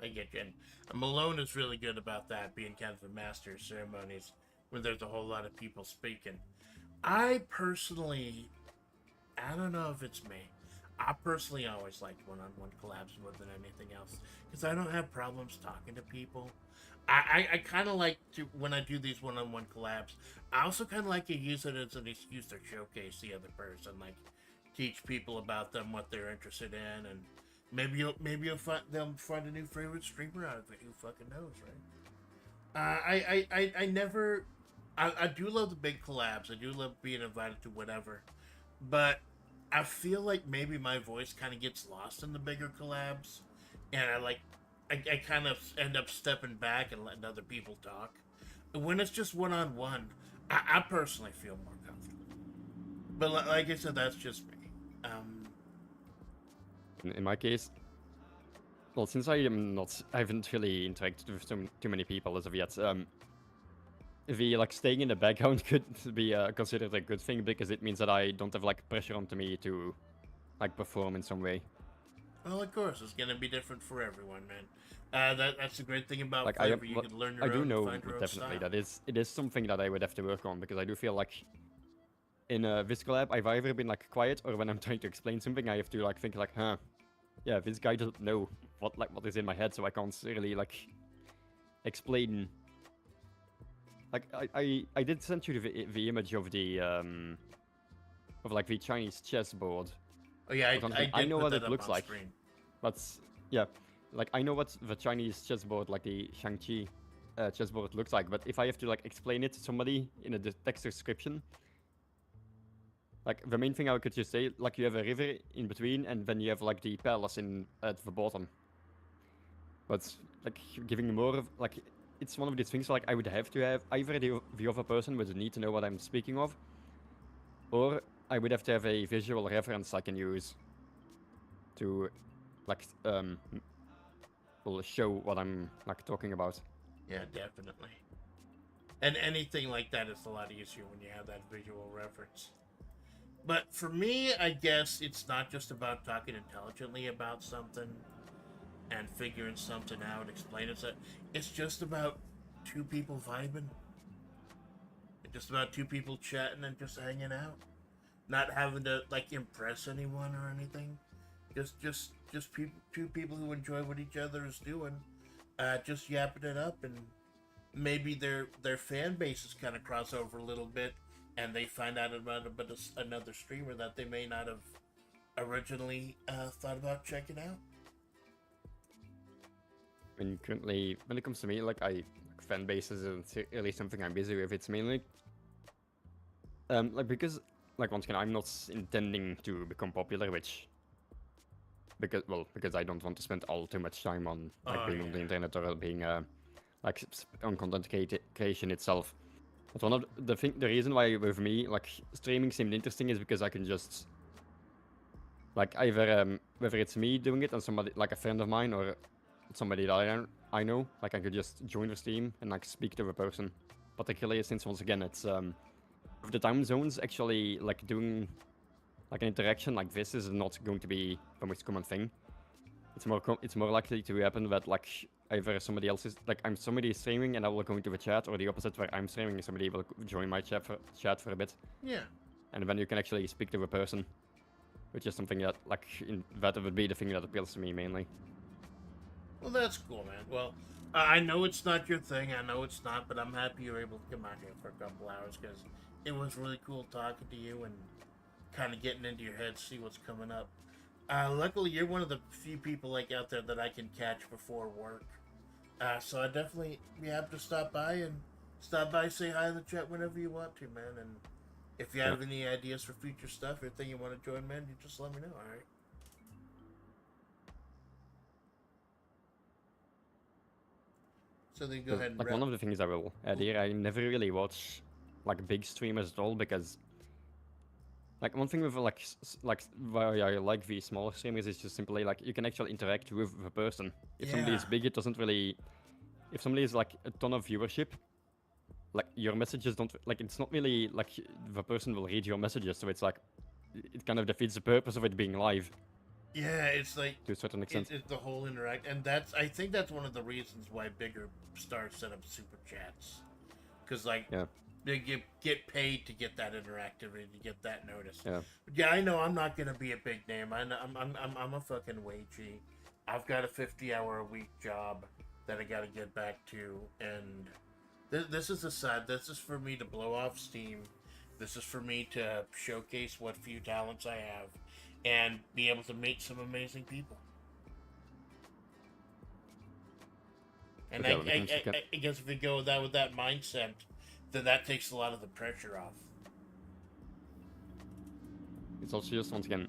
And Malone is really good about that, being kind of a master of ceremonies when there's a whole lot of people speaking. I don't know if it's me. I personally always liked one-on-one collabs more than anything else because I don't have problems talking to people. I kind of like to, when I do these one-on-one collabs, I also kind of like to use it as an excuse to showcase the other person, like teach people about them, what they're interested in, and maybe you'll find them find a new favorite streamer out of it. Who fucking knows, right? I never. I do love the big collabs. I do love being invited to whatever, but I feel like maybe my voice kind of gets lost in the bigger collabs, and I kind of end up stepping back and letting other people talk. When it's just one on one, I personally feel more comfortable. But like I said, that's just me. In my case, well, since I haven't really interacted with too many people as of yet. The like staying in the background could be considered a good thing because it means that I don't have like pressure onto me to like perform in some way. Well, of course, it's gonna be different for everyone, man. That's the great thing about Like flavor. You can learn your I do own, know find your own definitely style. that it is something that I would have to work on because I do feel like in this collab I've either been like quiet or when I'm trying to explain something I have to like think like, huh, yeah, this guy doesn't know what is in my head, so I can't really like explain. Like I did send you the image of the like the Chinese chessboard. Oh yeah, I did know put what that it up looks on like, screen. but yeah, like I know what the Chinese chessboard, like the Shang-Chi chessboard looks like, but if I have to like explain it to somebody in a text description, like the main thing I could just say, like you have a river in between, and then you have like the palace in at the bottom. But like giving more of like it's one of these things like I would have to have either the other person would need to know what I'm speaking of, or I would have to have a visual reference I can use to like will show what I'm like talking about. Yeah, definitely. And anything like that is a lot easier when you have that visual reference. But for me, I guess it's not just about talking intelligently about something and figuring something out, explaining it. It's just about two people vibing. It's just about two people chatting and just hanging out, not having to like impress anyone or anything. Just people, two people who enjoy what each other is doing, just yapping it up, and maybe their fan bases kind of cross over a little bit, and they find out about another streamer that they may not have originally thought about checking out. And currently, when it comes to me, like fan bases isn't really something I'm busy with. It's mainly like because like once again I'm not intending to become popular, which because I don't want to spend all too much time on like being on the internet or being like on content creation itself. But one of the reason why with me like streaming seemed interesting is because I can just like either whether it's me doing it and somebody like a friend of mine or somebody that I know, like I could just join the stream and like speak to a person. Particularly since once again it's with the time zones actually like doing like an interaction like this is not going to be the most common thing. It's more likely to happen that like either somebody else is like somebody is streaming and I will go into the chat, or the opposite where I'm streaming and somebody will join my chat for a bit. Yeah. And then you can actually speak to a person, which is something that like that would be the thing that appeals to me mainly. Well, that's cool, man. Well, I know it's not your thing. I know it's not, but I'm happy you're able to come out here for a couple hours because it was really cool talking to you and kind of getting into your head, see what's coming up. Luckily, you're one of the few people like out there that I can catch before work. So I definitely be happy to stop by, say hi in the chat whenever you want to, man. And if you have any ideas for future stuff, or anything you want to join, man, you just let me know. All right. So then go ahead and like wrap. one of the things I will add here, I never really watch like big streamers at all because like one thing with like why I like these smaller streamers is just simply like you can actually interact with the person. If somebody is big, it doesn't really. If somebody is like a ton of viewership, like your messages don't like it's not really like the person will read your messages, so it's like it kind of defeats the purpose of it being live. Yeah, it's like to a certain extent. It's the whole interact, and I think that's one of the reasons why bigger stars set up super chats, because like they get paid to get that interactivity, to get that notice. Yeah. But yeah, I know I'm not gonna be a big name. I'm a fucking wagey. I've got a 50-hour a week job. that I got to get back to. And this is a side. This is for me to blow off steam. This is for me to showcase what few talents I have and be able to meet some amazing people. And But yeah, when it comes to I guess if we go with that mindset, then that takes a lot of the pressure off. it's also just, once again,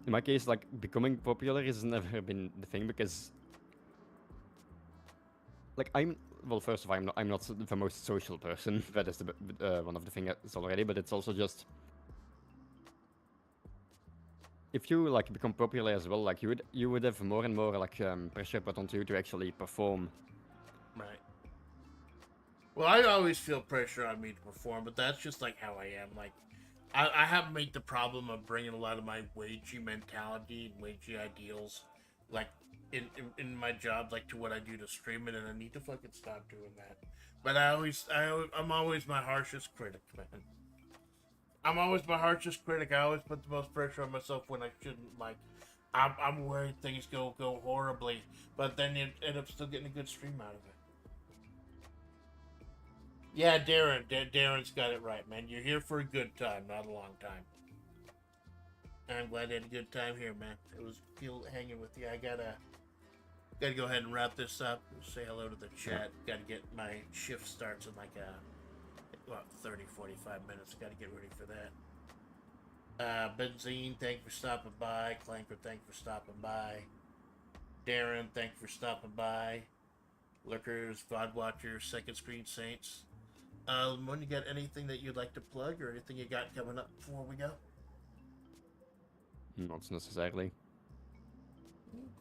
in my case, like, becoming popular has never been the thing, because, like, well, first of all, I'm not the most social person. That is one of the things already, but it's also just, if you, like, become popular as well, like, you would have more and more, like, pressure put onto you to actually perform. Right. Well, I always feel pressure on me to perform, but that's just like how I am. Like, I have made the problem of bringing a lot of my wagey mentality and wagey ideals, like, in my job, like, to what I do to stream it, and I need to fucking stop doing that. But I'm always my harshest critic, man. I'm always my harshest critic. I always put the most pressure on myself when I shouldn't. Like, I'm worried things go horribly, but then you end up still getting a good stream out of it. Yeah, Darren's got it right, man. You're here for a good time, not a long time. I'm glad you had a good time here, man. It was cool hanging with you. I gotta go ahead and wrap this up. Say hello to the chat. Gotta get my shift starts in like 30, 45 minutes. Gotta get ready for that. Benzine, thank you for stopping by. Clanker, thank you for stopping by. Darren, thank you for stopping by. Lurkers, VOD Watchers, Second Screen Saints. When you got anything that you'd like to plug or anything you got coming up before we go? Not necessarily.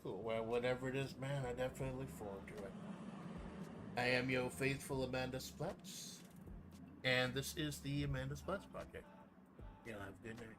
Cool. Well, whatever it is, man, I definitely look forward to it. I am your faithful Amanda Splatts, and this is the Amanda Splatts Project. Y'all have a good night.